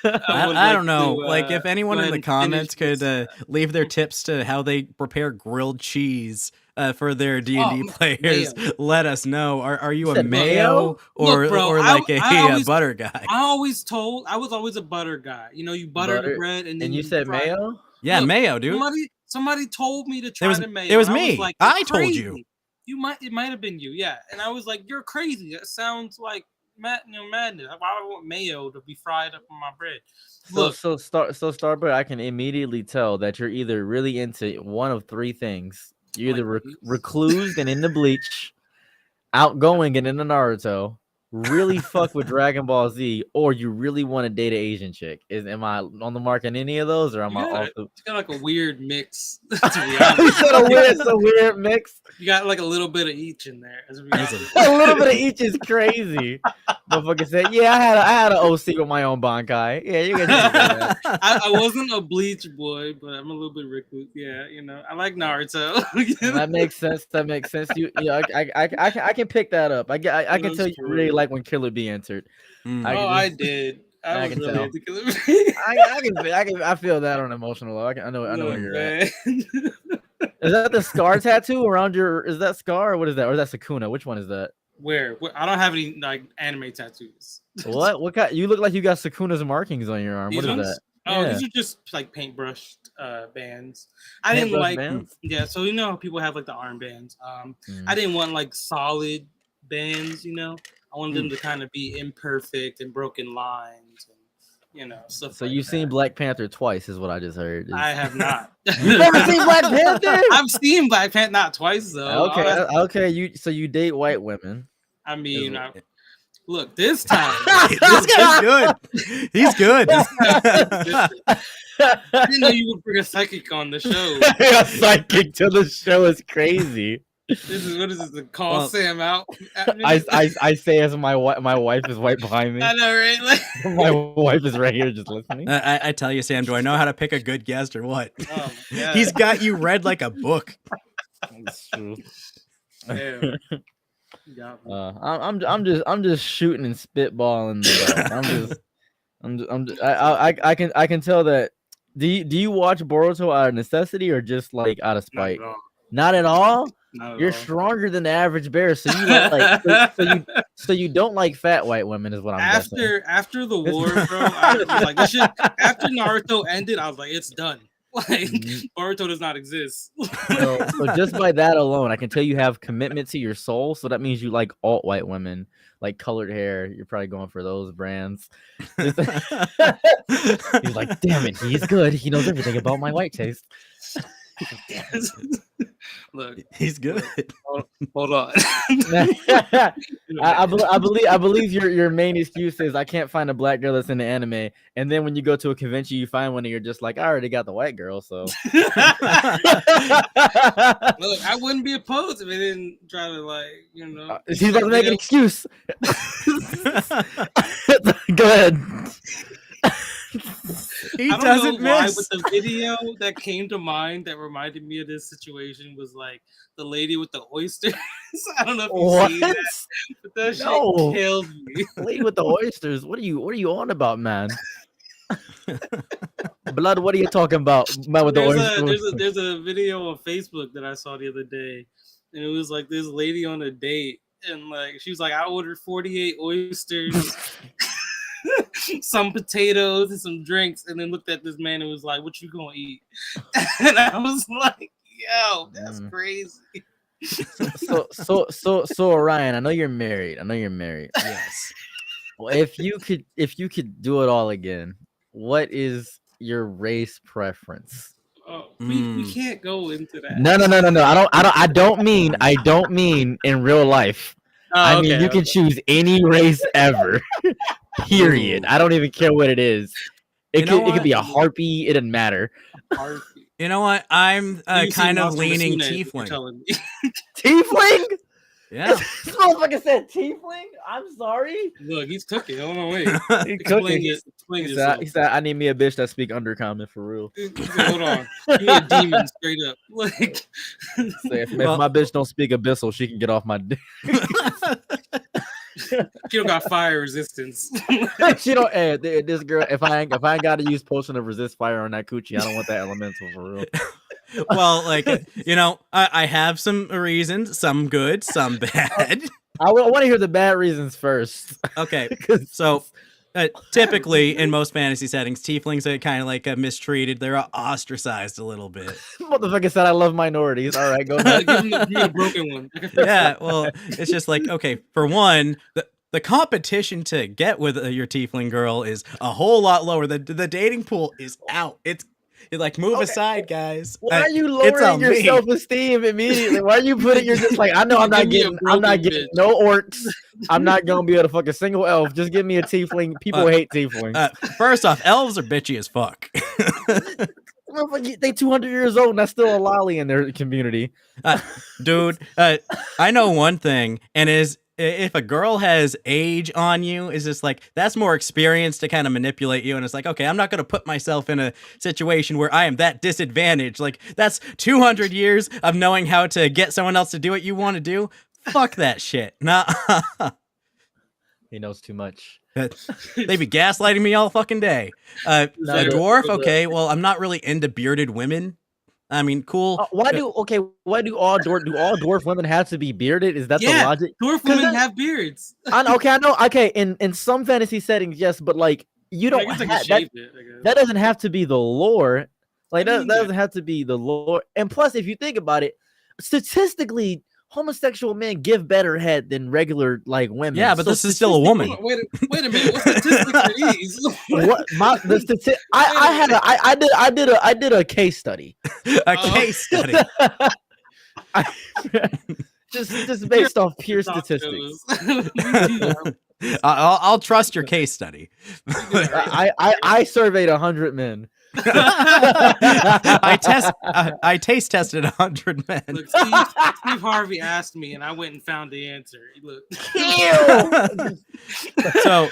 I don't know. Like, if anyone in the comments could leave their tips to how they prepare grilled cheese for their D&D players, let us know. Are you a mayo or Look, bro, or like a butter guy? I was always a butter guy. You butter the bread and then you said mayo. Yeah, mayo, dude. Somebody told me to try the mayo. It was me. I told you. It might have been you. Yeah, and I was like, you're crazy. That sounds like madness. Why would I want mayo to be fried up on my bread? Look, so Starbird, I can immediately tell that you're either really into one of three things. You're either reclused and into Bleach, outgoing and into Naruto, really fuck with Dragon Ball Z, or you really want to date an Asian chick? Am I on the mark in any of those, or am I also? You got like a weird mix. To be You said honest. it's a weird mix. You got like a little bit of each in there. As we A little bit of each is crazy. Motherfucker said, "Yeah, I had an OC with my own Bankai. Yeah, you guys." That. I wasn't a Bleach boy, but I'm a little bit recluse. Yeah, I like Naruto. That makes sense. That makes sense. I can pick that up. I can tell you really like when Killer Bee entered. I did. I can really tell. into Killer Bee. I feel that on an emotional level. I know where you're at. Is that the scar tattoo around your? Is that scar or what is that? Or is that Sakuna? Which one is that? Where? I don't have any like anime tattoos. What? What kind? You look like you got Sakuna's markings on your arm. What is that? Oh, these are just like paintbrushed bands. I didn't like bands? Yeah, so people have like the armbands. I didn't want like solid bands, I wanted them to kind of be imperfect and broken lines and stuff. So like you've that. seen Black Panther twice, is what I just heard. I have not. You've never seen Black Panther? I've seen Black Panther, not twice though. Okay. You date white women. I mean, look, this time this guy's good. He's good. I didn't know you would bring a psychic on the show. A psychic to the show is crazy. What is this? The call Sam out? I say as my wife is right behind me. I know, right? Like, my wife is right here just listening. I tell you, Sam, do I know how to pick a good guest or what? Oh my God. He's got you read like a book. That's true. Yeah. I'm just shooting and spitballing. I can tell that. Do you watch Boruto out of necessity or just like out of spite? Not at all. You're stronger than the average bear, so you so you don't like fat white women, is what I'm guessing. After the war, bro. I was like, after Naruto ended, I was like, it's done. Like Boruto does not exist. So just by that alone, I can tell you have commitment to your soul. So that means you like alt white women, like colored hair. You're probably going for those brands. He's like, damn it, he's good. He knows everything about my white taste. Look, he's good. Hold on. I believe your main excuse is I can't find a black girl that's in the anime, and then when you go to a convention, you find one, and you're just like, I already got the white girl. So look, I wouldn't be opposed if they didn't try to he's about to make an excuse. Go ahead. He doesn't why, miss. but the video that came to mind that reminded me of this situation was like the lady with the oysters. I don't know if you've seen that, but that shit killed me. Lady with the oysters. What are you on about, man? Blood, what are you talking about? Man with the oysters. There's a video on Facebook that I saw the other day, and it was like this lady on a date, and like she was like, I ordered 48 oysters. Some potatoes and some drinks, and then looked at this man and was like, "What you gonna eat?" And I was like, "Yo, that's crazy." So Orion, I know you're married. Yes. Well, if you could do it all again, what is your race preference? Oh, we can't go into that. No. I don't mean in real life. I mean, you can choose any race ever. Period. I don't even care what it is. It could be a harpy. It doesn't matter. You know what? I'm kind of leaning tiefling. Tiefling? Yeah. This motherfucker said tiefling? I'm sorry. Look, he's cooking. Hold on, wait. Explain he said, I need me a bitch that speak undercommon for real. Hold on. Give me a demon straight up. Like, if my bitch don't speak abyssal, she can get off my dick. She don't got fire resistance. She don't. Hey, this girl. If I ain't got to use potion of resist fire on that coochie, I don't want that elemental for real. Well, like I have some reasons, some good, some bad. I want to hear the bad reasons first. Okay, so typically in most fantasy settings, tieflings are kind of like mistreated. They're ostracized a little bit. Motherfucker said I love minorities. All right, go ahead. Give me a broken one. Yeah, well, it's just like, okay, for one, the competition to get with your tiefling girl is a whole lot lower. The dating pool is out. You're like, move aside, guys. Why are you It's lowering on your me. self-esteem immediately? Why are you putting? You're just like, I know I'm not Give me a getting broken bitch. no orcs. I'm not gonna be able to fuck a single elf. Just give me a tiefling. People hate tieflings. First off, elves are bitchy as fuck. They 200 years old and that's still a lolly in their community. Dude, I know one thing, and is if a girl has age on you, is just like that's more experience to kind of manipulate you, and it's like, okay, I'm not gonna put myself in a situation where I am that disadvantaged. Like that's 200 years of knowing how to get someone else to do what you want to do. Fuck that shit. Nah. He knows too much. They be gaslighting me all fucking day. A dwarf, okay, well, I'm not really into bearded women. I mean, cool. Why do all dwarf women have to be bearded? Is that the logic? Dwarf women have beards. I know. Okay. In some fantasy settings, yes, but like you don't. That doesn't have to be the lore. Like that doesn't have to be the lore. And plus, if you think about it, statistically, homosexual men give better head than regular like women. Yeah, but this is still a woman. Wait a minute. What statistics are these? I did a case study. A case study. just based off pure statistics. I'll trust your case study. I surveyed 100 men. I taste tested 100 men. Look, Steve Harvey asked me, and I went and found the answer. Look. So,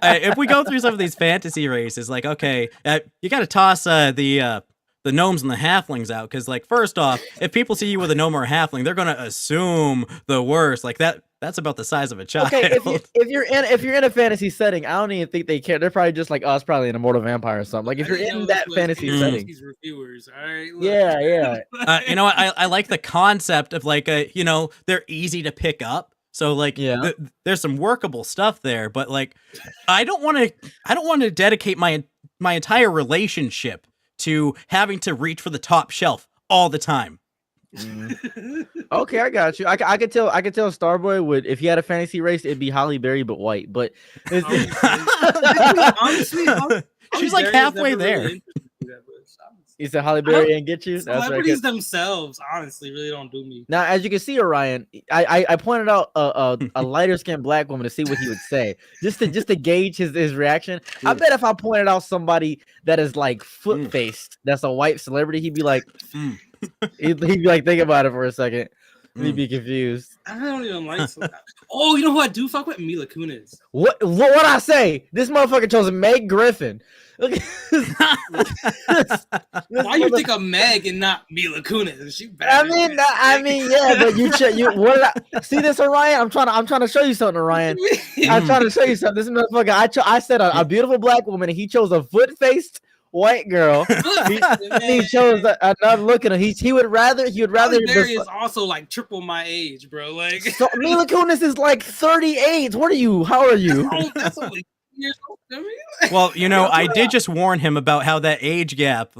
if we go through some of these fantasy races, like, okay, you got to toss the gnomes and the halflings out, because, like, first off, if people see you with a gnome or a halfling, they're gonna assume the worst. Like that. That's about the size of a child. Okay, if you're in a fantasy setting, I don't even think they care. They're probably just like us, probably an immortal vampire or something. Like if you're in that fantasy setting, these reviewers, all right. Look. Yeah. You know what? I like the concept of like they're easy to pick up. So like, there's some workable stuff there, but like, I don't want to dedicate my entire relationship to having to reach for the top shelf all the time. Okay, I got you. I could tell Starboy would, if he had a fantasy race, it'd be Holly Berry but white. But honestly, she's like halfway there. You said Holly Berry and get you. Celebrities themselves, honestly, really don't do me. Now, as you can see, Orion, I pointed out a lighter skinned black woman to see what he would say, just to gauge his reaction. I bet if I pointed out somebody that is like foot faced, that's a white celebrity, he'd be like. He'd be like, think about it for a second. He'd be confused. I don't even like. Oh, you know who I do fuck with? Mila Kunis. What I say? This motherfucker chose Meg Griffin. Why you think of Meg and not Mila Kunis? She bad. I mean, yeah, but you see this, Orion? I'm trying to show you something, Orion. I'm trying to show you something. This motherfucker, I said a beautiful black woman, and he chose a foot-faced white girl. He chose another look at him. He would rather. Barry is also like triple my age, bro. Like so, Mila Kunis is like 38. What are you? How are you? Oh, that's only years old to me. Well, I did just warn him about how that age gap.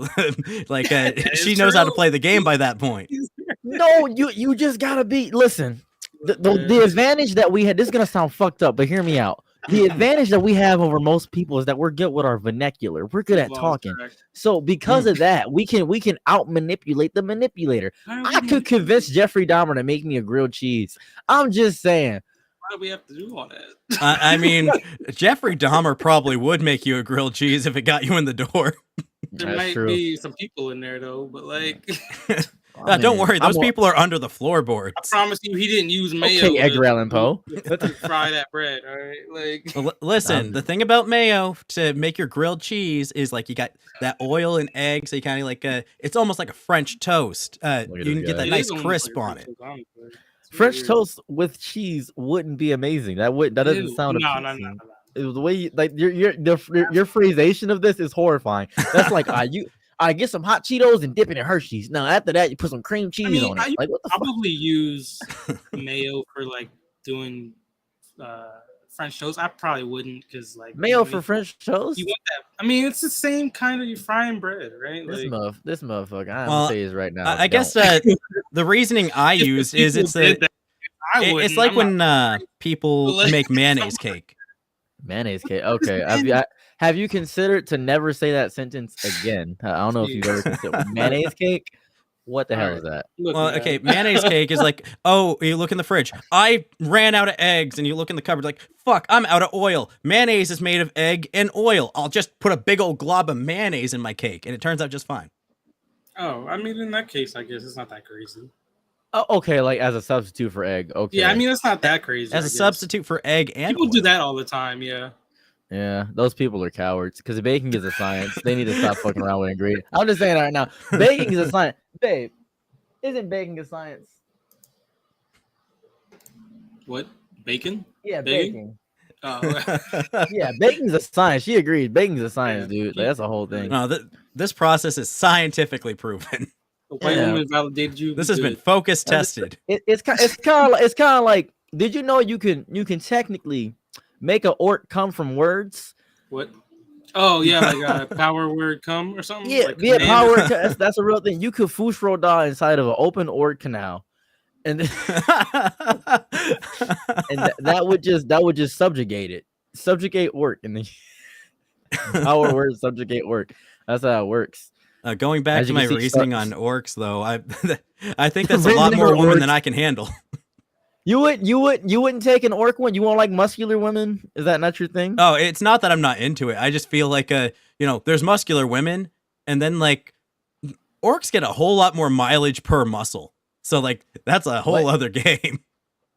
Like she knows how to play the game by that point. No, you just gotta be. Listen, the advantage that we had. This is gonna sound fucked up, but hear me out. The advantage that we have over most people is that we're good with our vernacular. We're good at talking. So because of that, we can out manipulate the manipulator. I could convince Jeffrey Dahmer to make me a grilled cheese. I'm just saying. Why do we have to do all that? I mean, Jeffrey Dahmer probably would make you a grilled cheese if it got you in the door. There might be some people in there though, but like. Don't worry, those people are under the floorboards. I promise you, he didn't use mayo. Okay, Edgar Allan Poe. To fry that bread, all right? Like, listen, the thing about mayo to make your grilled cheese is like you got that oil and egg, so you kind of like it's almost like a French toast. You can get that nice crisp on it. French toast with cheese wouldn't be amazing. That doesn't sound appealing. No. It was the way you, like your phrasation of this is horrifying. That's like I get some hot Cheetos and dip it in Hershey's. Now after that, you put some cream cheese on it. Like what the probably use mayo for like doing French toast. I probably wouldn't because like mayo for French toast. You want that? I mean, it's the same kind of you frying bread, right? This motherfucker. I'm gonna say this right now. I guess the reasoning I use is it's like when people make mayonnaise cake. Mayonnaise cake. Okay. Have you considered to never say that sentence again? I don't know if you've ever considered mayonnaise cake. What the hell is that? Look, Well, man. okay, mayonnaise cake is like, oh, you look in the fridge. I ran out of eggs, and you look in the cupboard like, fuck, I'm out of oil. Mayonnaise is made of egg and oil. I'll just put a big old glob of mayonnaise in my cake, and it turns out just fine. Oh, I mean, in that case, I guess it's not that crazy. Oh, okay, like as a substitute for egg. Okay. Yeah, I mean, it's not that crazy. As I a guess. substitute for egg and People oil. do that all the time. Yeah. Yeah, those people are cowards because baking is a science. They need to stop fucking around with ingredients. I'm just saying that right now. Baking is a science. Babe, isn't baking a science? What? Bacon? Yeah, Baking? baking. Oh, Yeah, baking's a science. She agrees. Baking's a science, dude. Like, that's a whole thing. No, this process is scientifically proven. the white Yeah. woman validated you. This has been focus tested. It's kind of like. Did you know you can technically make an orc come from words? What? Oh yeah, like power word come or something. Yeah, like yeah, command? power. That's a real thing. You could fushroda inside of an open orc canal, and that would just subjugate it, subjugate orc, and the power word subjugate orc. That's how it works. Going back As to you my can see, reasoning on orcs, though, I think that's a lot Reasoning more on women orcs. than I can handle. You wouldn't take an orc one. You won't like muscular women. Is that not your thing? Oh, it's not that I'm not into it. I just feel like there's muscular women, and then like orcs get a whole lot more mileage per muscle. So like that's a whole other game.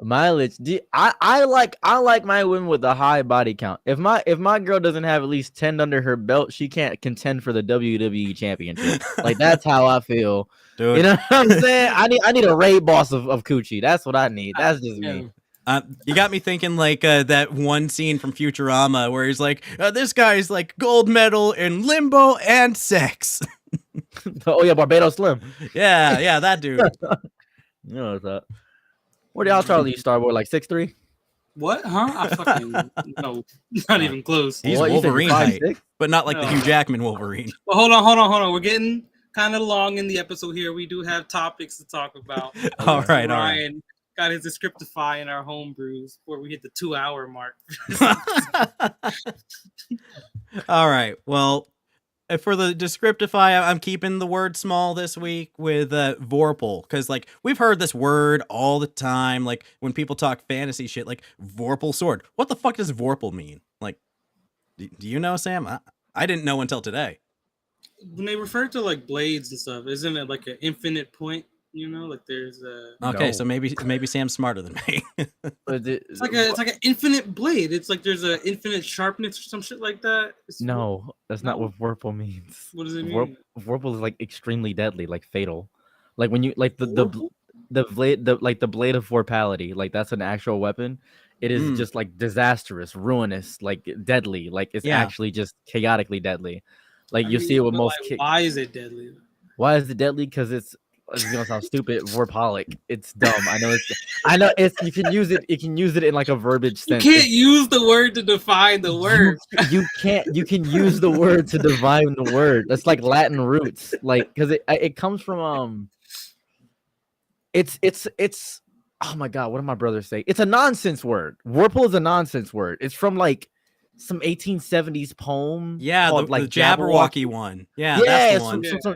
Mileage. I like my women with a high body count. If my girl doesn't have at least 10 under her belt, she can't contend for the WWE championship. Like that's how I feel. Dude. You know what I'm saying? I need a raid boss of coochie. That's what I need. That's just me. You got me thinking like that one scene from Futurama where he's like, this guy's like gold medal in limbo and sex. Oh yeah, Barbados Slim. Yeah, that dude. You know what's up? What y'all trying to you, Starboy? Like 6'3"? What? Huh? I fucking no, not even close. He's What, you think Wolverine you're height, 5'6"? but not like the No. Hugh Jackman Wolverine. Well, hold on. We're getting kind of long in the episode here. We do have topics to talk about. All right. Ryan got his Descriptify in our homebrews where we hit the 2-hour mark. All right. Well, for the Descriptify, I'm keeping the word small this week with Vorpal, because like we've heard this word all the time. Like when people talk fantasy shit, like Vorpal sword. What the fuck does Vorpal mean? Like, do you know, Sam? I didn't know until today. When they refer to like blades and stuff, isn't it like an infinite point? You know, like there's a. Okay, No. so maybe Sam's smarter than me. It's like an infinite blade. It's like there's an infinite sharpness or some shit like that. No, that's not what Vorpal means. What does it mean? Vorpal is like extremely deadly, like fatal. Like when you like the Vorpal? blade, the blade of vorpality, like that's an actual weapon. It is just like disastrous, ruinous, like deadly. Like it's actually just chaotically deadly. Like you see it with but, most. like, why is it deadly? Why is it deadly? Because it's gonna sound stupid. Vorpalic. It's dumb. I know it's. You can use it. You can use it in like a verbiage You sense. can't use the word to define the word. You can't. You can use the word to define the word. That's like Latin roots. Like because it comes from It's. Oh my god! What did my brother say? It's a nonsense word. Vorpal is a nonsense word. It's from like some 1870s poem. Yeah, called, the Jabberwocky one. Yeah, Yeah, that's the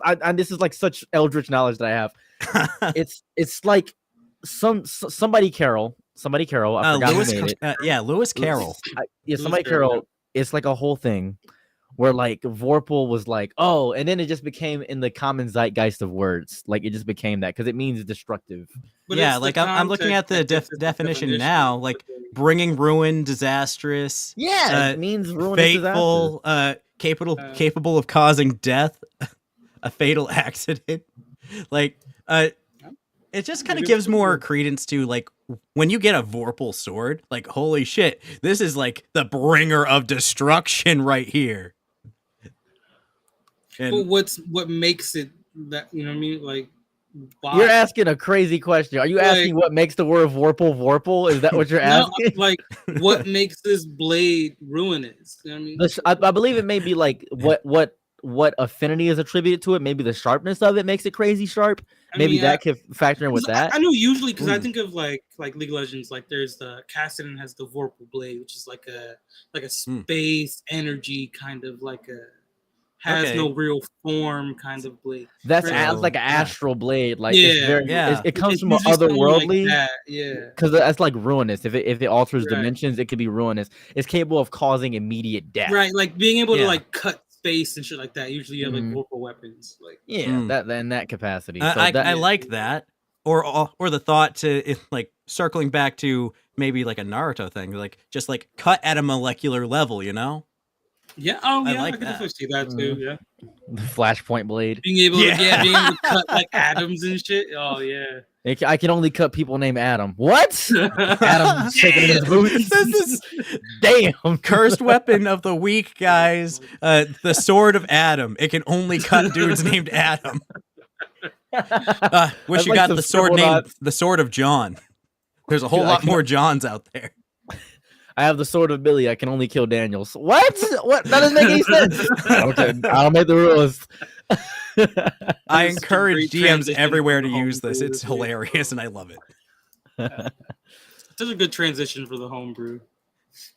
one. and this is like such eldritch knowledge that I have. It's like somebody Carol. I forgot Lewis, who made it. Lewis Carroll. Somebody Carol. It's like a whole thing where like Vorpal was like, oh, and then it just became in the common zeitgeist of words. Like it just became that because it means destructive. But Yeah, it's the like I'm looking at the context that gives it definition now, like bringing ruin, disastrous, Yeah, it means ruinous, fateful, capable of causing death, a fatal accident. Like, it just kind of gives more credence to like when you get a Vorpal sword, like holy shit, this is like the bringer of destruction right here. But And what makes it that, you know what I mean? Like, why? You're asking a crazy question. Are you asking what makes the word Vorpal? Is that what you're No, asking? like what makes this blade ruinous? You know what I mean? I believe it may be like what what affinity is attributed to it. Maybe the sharpness of it makes it crazy sharp. I Maybe mean, that could factor in with 'cause that. I know usually because I Ooh. think of like League of Legends, like there's the Kassadin has the Vorpal Blade, which is like a space energy kind of like a has Okay. no real form kind of blade. That's Right. like an Yeah. astral blade. Like Yeah, it's very, yeah. it comes It's from usually something like otherworldly. that, yeah. Because that's like ruinous. If it alters Right. dimensions, it could be ruinous. It's capable of causing immediate death. Right, like being able to Yeah. like cut space and shit like that. Usually you have like Mhm. Vorpal weapons. Like Yeah, Mm. that in that capacity. So I that, like that, or the thought to like circling back to maybe like a Naruto thing, like just like cut at a molecular level, you know? yeah, I I like could that. definitely see that too. Mhm. Yeah. the flashpoint blade. Being able Yeah. to being able to cut like atoms and shit. Oh yeah. I can only cut people named Adam. What? Adam shaking his boots. This is Damn. cursed weapon of the week, guys. The sword of Adam. It can only cut dudes named Adam. Wish I'd you like got some the sword scribble named knots. the sword of John. There's a whole Dude, I lot can- more Johns out there. I have the sword of Billy. I can only kill Daniels. What? What? That doesn't make any sense. Okay, I'll make the rules. I This is such a encourage great DMs transition everywhere from to the use this. homebrew It's this week. hilarious and I love it. Such a good transition for the homebrew.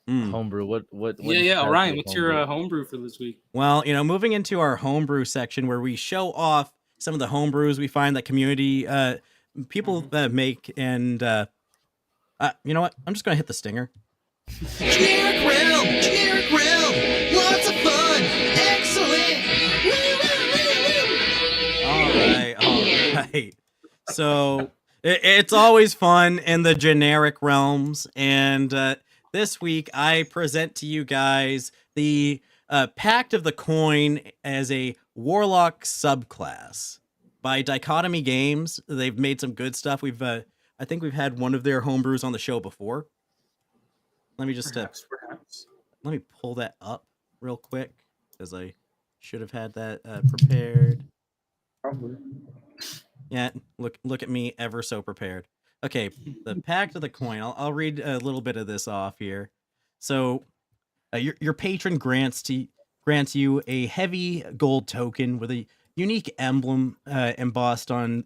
Mm. Homebrew. What? Yeah, has Orion, to what's be your homebrew? homebrew for this week? Well, moving into our homebrew section where we show off some of the homebrews we find that community people make, and you know what? I'm just gonna hit the stinger. Generic realm, lots of fun, excellent. All right. So it's always fun in the generic realms, and this week I present to you guys the Pact of the Coin as a warlock subclass by Dichotomy Games. They've made some good stuff. I think we've had one of their homebrews on the show before. Let me just Perhaps. let me pull that up real quick because I should have had that prepared. Probably. Yeah, look at me, ever so prepared. Okay, the Pact of the Coin. I'll read a little bit of this off here. So, your patron grants you a heavy gold token with a unique emblem embossed on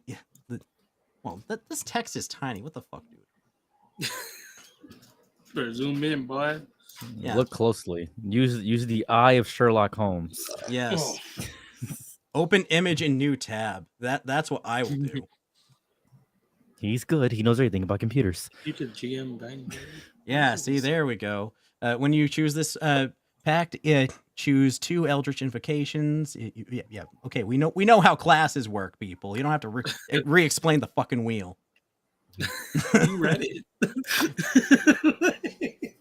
the. Well, this text is tiny. What the fuck, dude? Better zoom in, boy. Yeah. Look closely. Use the eye of Sherlock Holmes. Yes. Open image in new tab. That's what I will do. He's good. He knows everything about computers. You could GM bang. Yeah, see, there we go. When you choose this pact, choose 2 Eldritch Invocations. Yeah. Okay, we know how classes work, people. You don't have to re-explain the fucking wheel. You read it.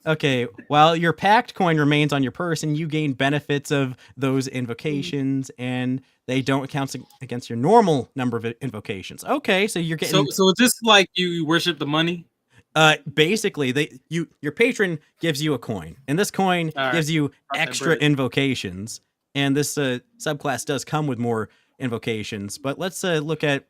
Okay, while your pact coin remains on your person, you gain benefits of those invocations, and they don't count against your normal number of invocations. Okay, so you're getting. So is this like you worship the money? Basically, your patron gives you a coin, and this coin All right. gives you that extra bread. invocations, and this subclass does come with more invocations. But let's look at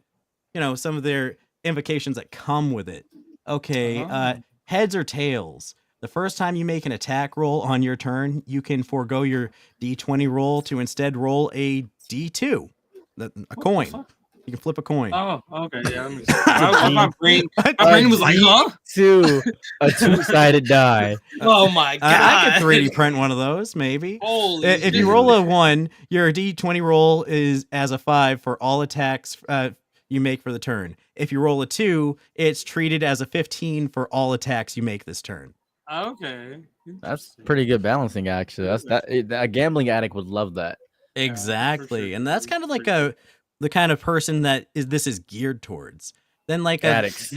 some of their invocations that come with it. Okay, Oh. heads or tails. The first time you make an attack roll on your turn, you can forego your D20 roll to instead roll a D2, a coin. fuck? You can flip a coin. Oh, okay, yeah. That makes sense. My brain was like, huh? 2, a 2-sided die. Oh my god! I could 3D print one of those, maybe. Holy If you shit. roll a 1, your D20 roll is as a 5 for all attacks you make for the turn. If you roll a 2, it's treated as a 15 for all attacks you make this turn. Okay. That's pretty good balancing, actually. A gambling addict would love that. Exactly. sure. And that's kind of like the kind of person that this is geared towards. Then like Addicts.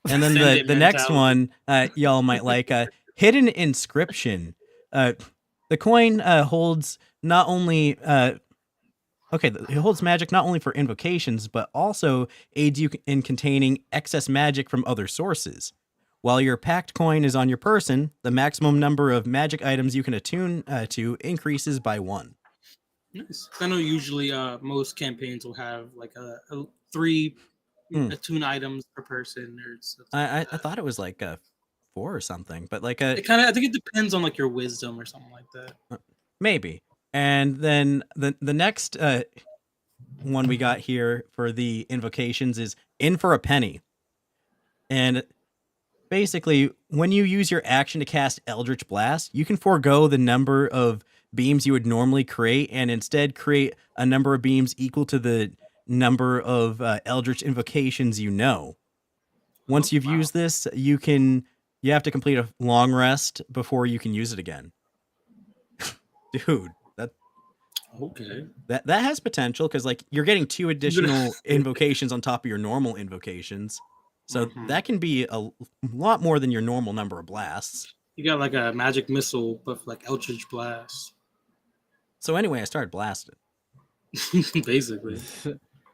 and then Ascendant the next mentality. one y'all might like a hidden inscription. The coin holds not only it holds magic not only for invocations but also aids you in containing excess magic from other sources. While your pact coin is on your person, the maximum number of magic items you can attune to increases by 1. Nice. I know usually most campaigns will have like a 3 attune items per person or something. I thought it was like 4 or something, but like It kind of I think it depends on like your wisdom or something like that. maybe. And then the next one we got here for the invocations is in for a penny. And basically, when you use your action to cast Eldritch Blast, you can forego the number of beams you would normally create and instead create a number of beams equal to the number of Eldritch invocations you know. Once you've used this, you have to complete a long rest before you can use it again. Dude, that has potential because like you're getting 2 additional invocations on top of your normal invocations. So that can be a lot more than your normal number of blasts. You got like a magic missile, but like Eldritch Blast. So anyway, I started blasting. Basically.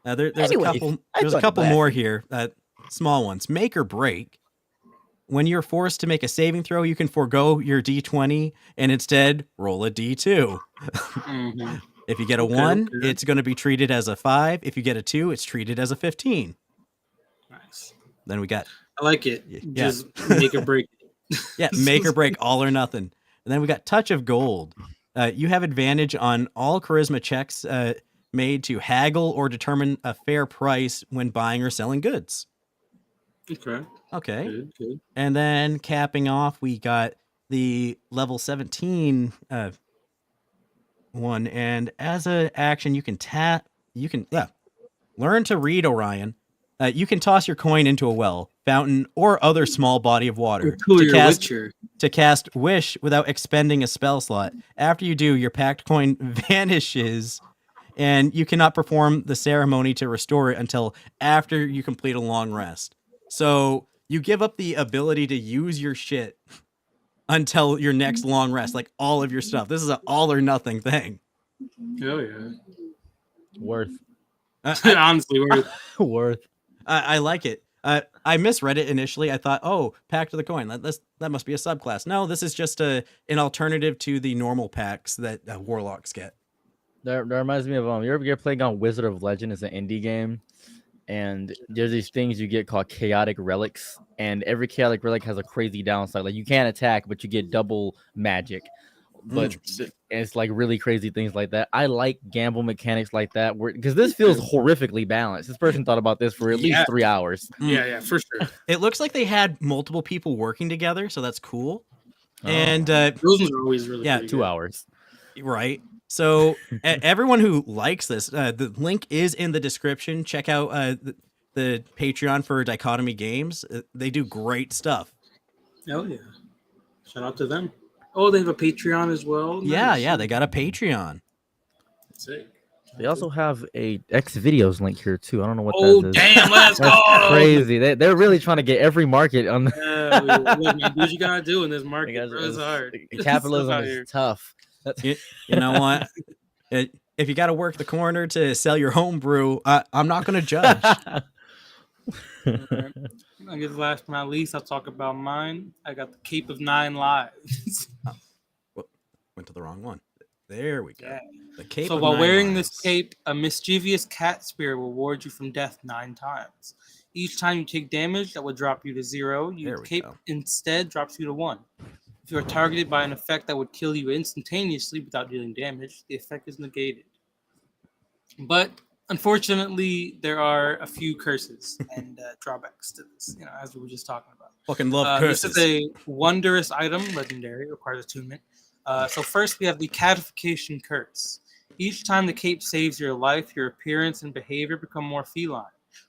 There's a couple more here. Small ones. Make or break. When you're forced to make a saving throw, you can forego your D20 and instead roll a D2. If you get a 1, it's going to be treated as a 5. If you get a 2, it's treated as a 15. Nice. Then we got... I like it. Yeah. Just make or break it. Yeah, make or break, all or nothing. And then we got Touch of Gold. You have advantage on all charisma checks made to haggle or determine a fair price when buying or selling goods. Okay. Good. And then capping off, we got the level 17 one. And as an action, you can learn to read, Orion. You can toss your coin into a well, fountain, or other small body of water to cast Wish without expending a spell slot. After you do, your packed coin vanishes, and you cannot perform the ceremony to restore it until after you complete a long rest. So you give up the ability to use your shit until your next long rest, like all of your stuff. This is an all or nothing thing. Oh, yeah. Worth. Honestly, worth. I like it. I misread it initially. I thought, oh, Pact of the Coin. That must be a subclass. No, this is just an alternative to the normal packs that warlocks get. That reminds me of you're playing on Wizard of Legend. It's an indie game, and there's these things you get called chaotic relics, and every chaotic relic has a crazy downside. Like you can't attack, but you get double magic. But it's like really crazy things like that. I like gamble mechanics like that because this feels horrifically balanced. This person thought about this for at least 3 hours. Yeah, for sure. It looks like they had multiple people working together, so that's cool. And those ones are always really 2 hours. Right. So everyone who likes this, the link is in the description. Check out the Patreon for Dichotomy Games. They do great stuff. Oh, yeah. Shout out to them. Oh, they have a Patreon as well? Nice. Yeah, they got a Patreon. Sick. They also have a X videos link here too. I don't know what that is. Oh, damn, let's go! Crazy. They're really trying to get every market on the what you gotta do in this market, bro. It's hard. Capitalism is tough. You know what? If you got to work the corner to sell your homebrew, I'm not going to judge. I guess last but not least, I'll talk about mine. I got the Cape of 9 Lives. Went to the wrong one. There we go. Yeah. The Cape so of while 9 wearing lives. this cape, a mischievous cat spirit will ward you from death 9 times. Each time you take damage, that will drop you to 0. Your cape instead drops you to 1. If you are targeted by an effect that would kill you instantaneously without dealing damage, the effect is negated. But unfortunately, there are a few curses and drawbacks to this, as we were just talking about. Fucking love curses. This is a wondrous item, legendary, requires attunement. So first, we have the Catification Curse. Each time the cape saves your life, your appearance and behavior become more feline.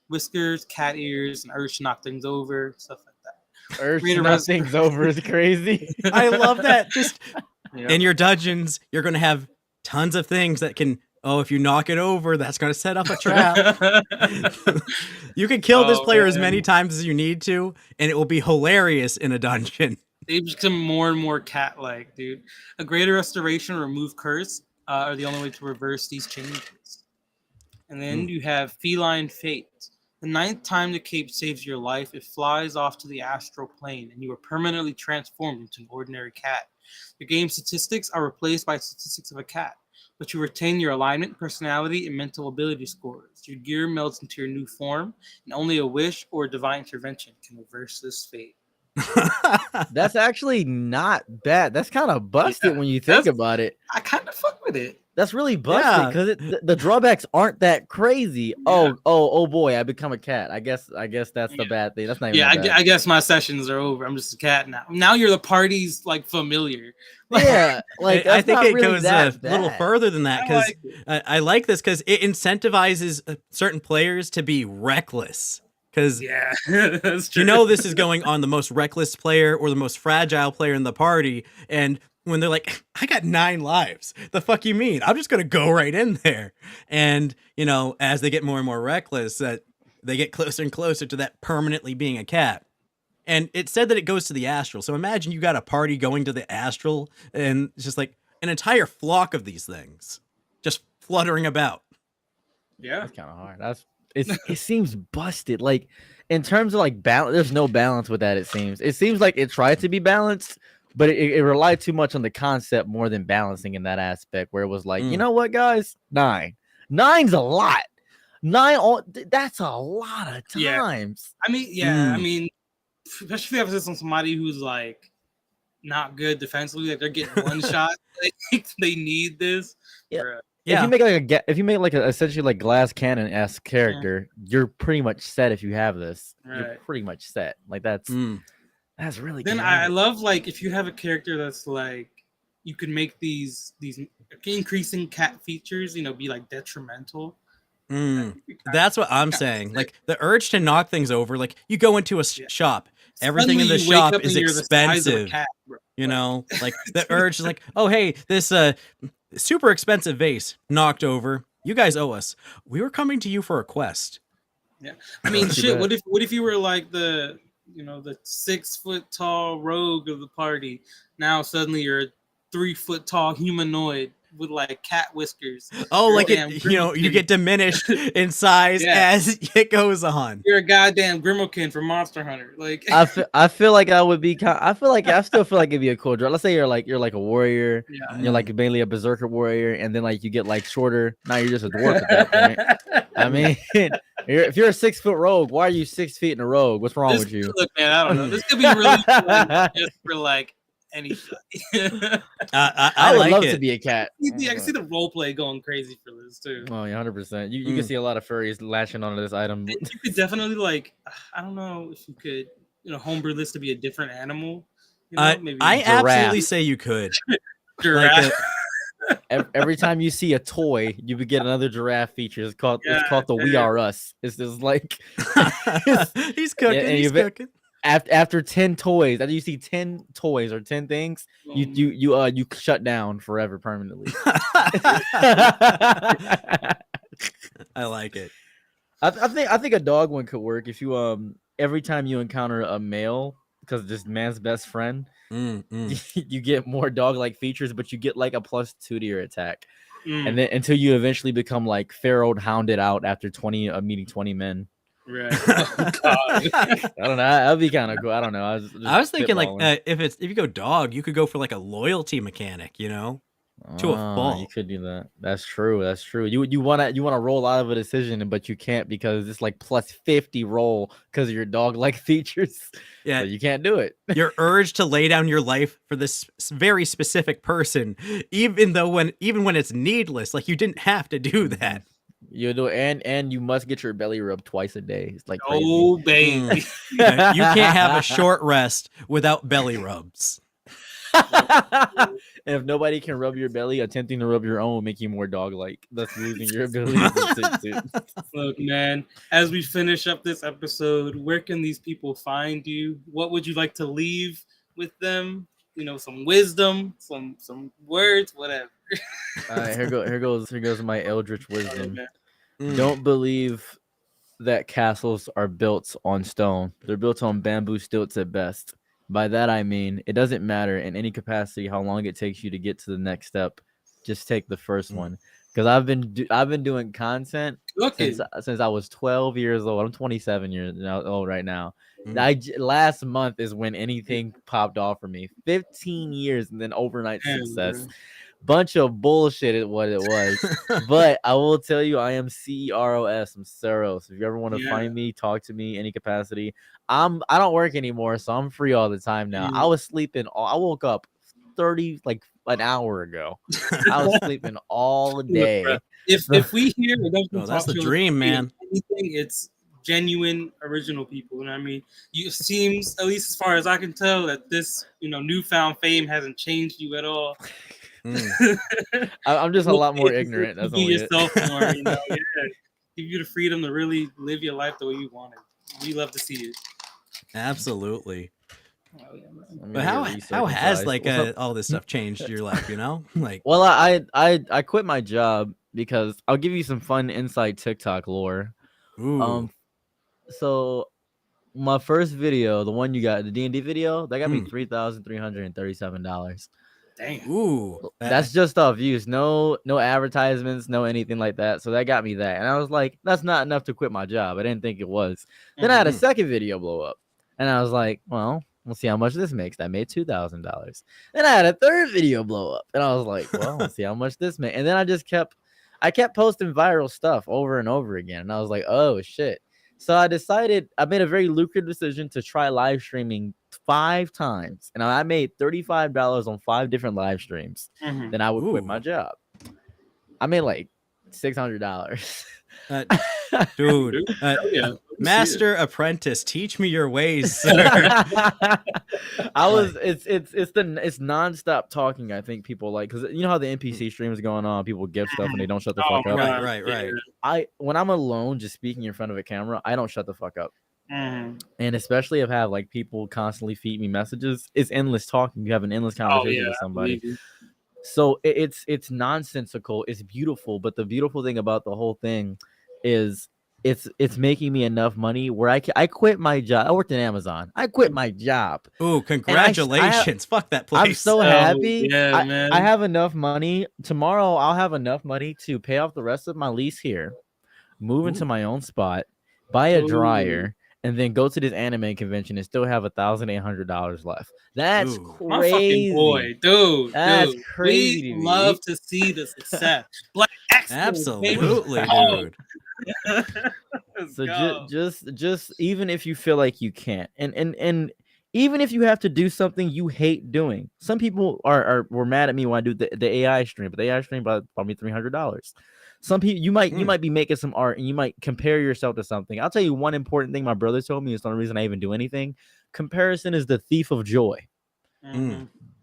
Whiskers, cat ears, and urge to knock things over, stuff like that. Urge to knock things over is crazy. I love that. Just in your dungeons, you're going to have tons of things that can... Oh, if you knock it over, that's going to set up a trap. You can kill this player as many times as you need to, and it will be hilarious in a dungeon. They become more and more cat-like, dude. A greater restoration or remove curse are the only way to reverse these changes. And then you have Feline Fate. The 9th time the cape saves your life, it flies off to the astral plane, and you are permanently transformed into an ordinary cat. Your game statistics are replaced by statistics of a cat, but you retain your alignment, personality, and mental ability scores. Your gear melts into your new form, and only a wish or a divine intervention can reverse this fate. That's actually not bad. That's kind of busted when you think about it. I kind of fuck with it. That's really busted Yeah. because the drawbacks aren't that crazy. Oh boy, I become a cat. I guess that's the bad thing. That's not even Yeah, that bad. I guess my sessions are over. I'm just a cat now. Now you're the party's like familiar. Yeah, like I that's think not it really goes that a little bad. further than that I because like it. I like this because it incentivizes certain players to be reckless. Because Yeah, that's true. you know this is going on the most reckless player or the most fragile player in the party, and when they're like, I got 9 lives. The fuck you mean? I'm just gonna go right in there. And as they get more and more reckless, that they get closer and closer to that permanently being a cat. And it said that it goes to the astral. So imagine you got a party going to the astral, and it's just like an entire flock of these things just fluttering about. Yeah. That's kind of hard. It seems busted. Like in terms of like balance, there's no balance with that. It seems like it tried to be balanced, but it relied too much on the concept more than balancing in that aspect. Where it was like, you know what, guys, 9's a lot. 9, that's a lot of times. I mean, especially if it's on somebody who's like not good defensively, like they're getting one shot, like they need this. Yeah. Or, Yeah. If you make like a essentially like glass cannon-esque character, you're pretty much set. If you have this, you're Right. pretty much set. Like that's really Then good. I love like if you have a character that's like you can make these increasing cat features, be like detrimental. That's what I'm saying. Like the urge to knock things over. Like you go into a shop, everything in the Suddenly you wake shop up is and you're the size of a expensive. cat, bro. Like the urge is like, oh hey, this super expensive vase knocked over. You guys owe us. We were coming to you for a quest. Yeah, I mean, shit. What if you were like the 6 foot tall rogue of the party? Now suddenly you're a 3 foot tall humanoid with like cat whiskers. Oh, You're like a it, damn you get diminished in size Yeah. as it goes on. You're a goddamn Grimokin from Monster Hunter. Like I feel like I would be. I still feel like it'd be a cool draw. Let's say you're like a warrior. Yeah. You're like mainly a berserker warrior, and then like you get like shorter. Now you're just a dwarf at that point. I mean, if you're a 6 foot rogue, why are you 6 feet in a rogue? What's wrong with you? Look, man, I don't know. This could be really fun just for like anything. I would like love it. to be a cat. I can see the role play going crazy for this too. Oh, yeah, 100%. You can see a lot of furries latching onto this item. You could definitely I don't know if you could homebrew this to be a different animal. Maybe I giraffe. absolutely say you could. giraffe. Every time you see a toy, you would get another giraffe feature. It's called the We Are Us. It's just like He's cooking. and He's cooking. after 10 toys, after you see 10 toys or 10 things, you shut down forever permanently. I like it. I think a dog one could work if you every time you encounter a male, because this man's best friend, you get more dog-like features, but you get like a +2 to your attack, and then until you eventually become like pharaohed, hounded out after meeting 20 men. Right. Oh, God. I don't know. That'd be kind of cool. I don't know. I was thinking like spitballing. if you go dog, you could go for like a loyalty mechanic, to a fault. You could do that. That's true. You wanna roll out of a decision, but you can't because it's like +50 roll because of your dog-like features. Yeah, so you can't do it. Your urge to lay down your life for this very specific person, even when it's needless, like you didn't have to do that. You do, and you must get your belly rubbed twice a day. It's like crazy. Oh, baby. Yeah, you can't have a short rest without belly rubs. And if nobody can rub your belly, attempting to rub your own will make you more dog-like, thus losing your ability to Look, man, as we finish up this episode, where can these people find you? What would you like to leave with them? Some wisdom, some words, whatever. All right, here goes my eldritch wisdom. Oh, Don't believe that castles are built on stone. They're built on bamboo stilts at best. By that I mean it doesn't matter in any capacity how long it takes you to get to the next step. Just take the first one. Because I've been doing content since I was 12 years old. I'm 27 years old right now. Last month is when anything popped off for me. 15 years and then overnight success. Bro. Bunch of bullshit is what it was. But I will tell you, I am CEROS. I'm Ceros. If you ever want to find me, talk to me, any capacity. I don't work anymore, so I'm free all the time now. I was sleeping. I woke up an hour ago. I was sleeping all day. Look, if we hear Oh, that's the dream, man. anything, it's genuine original people. And I mean, it seems, at least as far as I can tell, that this newfound fame hasn't changed you at all. I'm just a lot more ignorant. That's Be only yourself it. more. Yeah. Give you the freedom to really live your life the way you want it. We love to see it. Absolutely. Oh, yeah, man. I'm But gonna how get has recircumcised. all this stuff changed your life? Like. Well, I quit my job because I'll give you some fun inside TikTok lore. Ooh. So my first video, the one you got, the D&D video, that got me $3,337. Damn. Ooh. That's just off views, no advertisements, no anything like that. So that got me that, and I was like, that's not enough to quit my job. I didn't think it was. Then I had a second video blow up, and I was like, well, we'll see how much this makes. That made $2,000. Then I had a third video blow up, and I was like, well, we'll see how much this made. And then I kept posting viral stuff over and over again, and I was like, oh shit. So I made a very lucrative decision to try live streaming 5 times, and I made $35 on 5 different live streams. Then I would quit my job. I made like $600. Dude, master apprentice, teach me your ways, sir. It's nonstop talking. I think people like, because you know how the NPC stream is going on, people give stuff and they don't shut the fuck up. Right. When I'm alone, just speaking in front of a camera, I don't shut the fuck up. And especially if I have like people constantly feed me messages, it's endless talking. You have an endless conversation with somebody. So it's nonsensical. It's beautiful, but the beautiful thing about the whole thing is it's making me enough money where I quit my job. I worked in Amazon. I quit my job. Ooh, congratulations! Fuck that place. I'm so happy. Man. I have enough money. Tomorrow I'll have enough money to pay off the rest of my lease here, move into my own spot, buy a dryer, and then go to this anime convention and still have $1,800 left. That's crazy. My fucking boy, dude. That's crazy. We love to see the success. Black Absolutely, dude. So just even if you feel like you can't, and even if you have to do something you hate doing, some people were mad at me when I do the AI stream, but the AI stream bought me $300. Some people you might be making some art and you might compare yourself to something. I'll tell you one important thing my brother told me. It's the only reason I even do anything. Comparison is the thief of joy.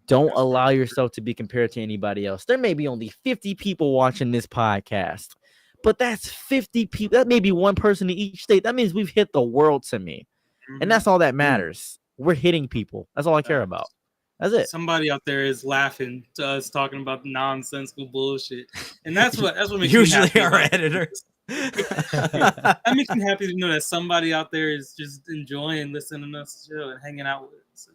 Don't allow yourself to be compared to anybody else. There may be only 50 people watching this podcast, but that's 50 people. That may be one person in each state. That means we've hit the world to me. And that's all that matters. We're hitting people. That's all I care about. That's it. Somebody out there is laughing to us talking about nonsensical bullshit, and that's what makes usually me happy our editor. That makes me happy to know that somebody out there is just enjoying listening to us show and hanging out with us.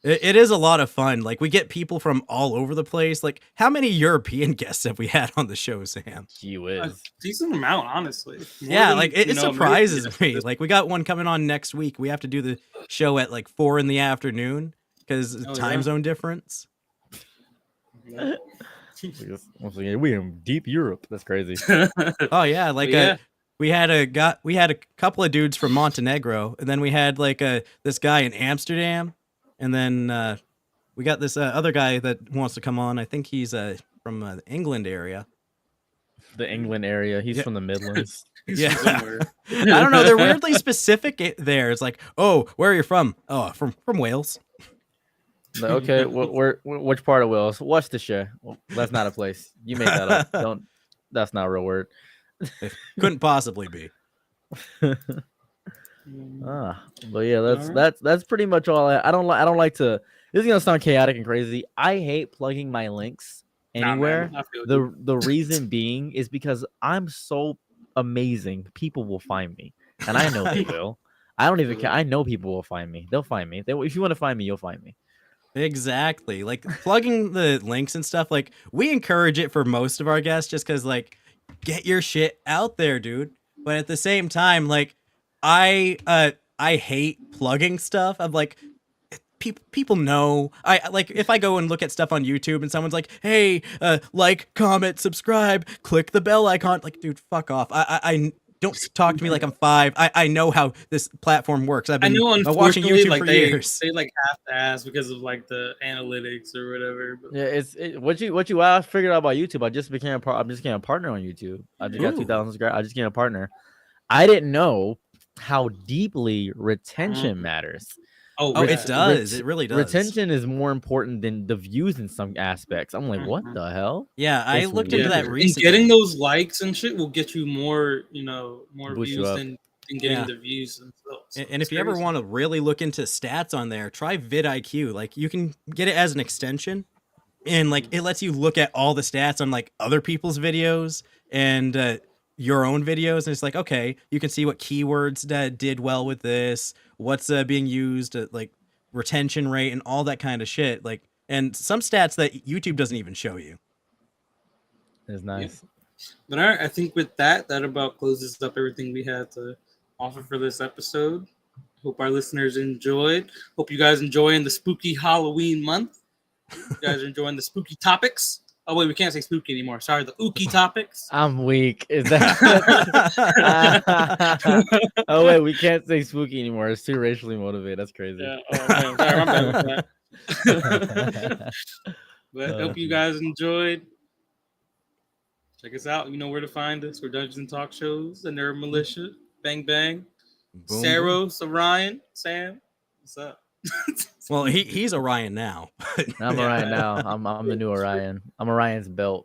It is a lot of fun. Like, we get people from all over the place. Like, how many European guests have we had on the show, Sam? Gee whiz. A decent amount, honestly. Yeah, like it surprises me. Like, we got one coming on next week. We have to do the show at like 4 p.m. because time zone difference. Once again, we in deep Europe. That's crazy. Oh yeah, like we had a couple of dudes from Montenegro, and then we had like this guy in Amsterdam, and then we got this other guy that wants to come on. I think he's from the England area. The England area. He's from the Midlands. Yeah. I don't know. They're weirdly specific there. It's like, oh, where are you from? Oh, from Wales. Okay, which part of Wales? Worcestershire. Well, that's not a place. You made that up. That's not a real word. Couldn't possibly be. But yeah, that's pretty much all. I don't like to. This is gonna sound chaotic and crazy. I hate plugging my links anywhere. The reason being is because I'm so amazing. People will find me, and I know they will. I don't even care. I know people will find me. They'll find me. If you want to find me, you'll find me. Exactly. Like, plugging the links and stuff, like, we encourage it for most of our guests just because, like, get your shit out there, dude. But at the same time, like, I hate plugging stuff. I'm like, people know. I like, if I go and look at stuff on YouTube and someone's like, hey, like, comment, subscribe, click the bell icon. Like, dude, fuck off. I don't talk to me like I'm 5. I know how this platform works. I've I been know, watching unfortunately, YouTube like for they years. like have to ask because of like the analytics or whatever. But Yeah, what you figured out about YouTube. I just became a partner on YouTube. I just got Ooh. 2,000 subscribers. I just became a partner. I didn't know how deeply retention matters. Oh, it does. It really does. Retention is more important than the views in some aspects. I'm like, what the hell? Yeah, I It's looked into that weird. recently. And getting those likes and shit will get you more, more Boost you views up. than getting the views themselves. And if you ever want to really look into stats on there, try vidIQ. Like you can get it as an extension, and like it lets you look at all the stats on like other people's videos and your own videos. And it's like, okay, you can see what keywords did well with this, what's being used, like retention rate, and all that kind of shit. Like, and some stats that YouTube doesn't even show you. It's nice. But all right, I think with that about closes up everything we had to offer for this episode. Hope our listeners enjoyed. Hope you guys enjoying the spooky Halloween month. You guys are enjoying the spooky topics. Oh wait, we can't say spooky anymore. Sorry, the ooky topics. I'm weak. Is that? Oh wait, we can't say spooky anymore. It's too racially motivated. That's crazy. Yeah. Oh man, sorry, I'm bad with that. But hope you guys enjoyed. Check us out. You know where to find us. We're Dungeons and Talk Shows, the Nerd Militia, Bang Bang, Boom. Saros, Orion, Sam. What's up? Well, he's Orion now. I'm Orion now. I'm the new Orion. I'm Orion's belt.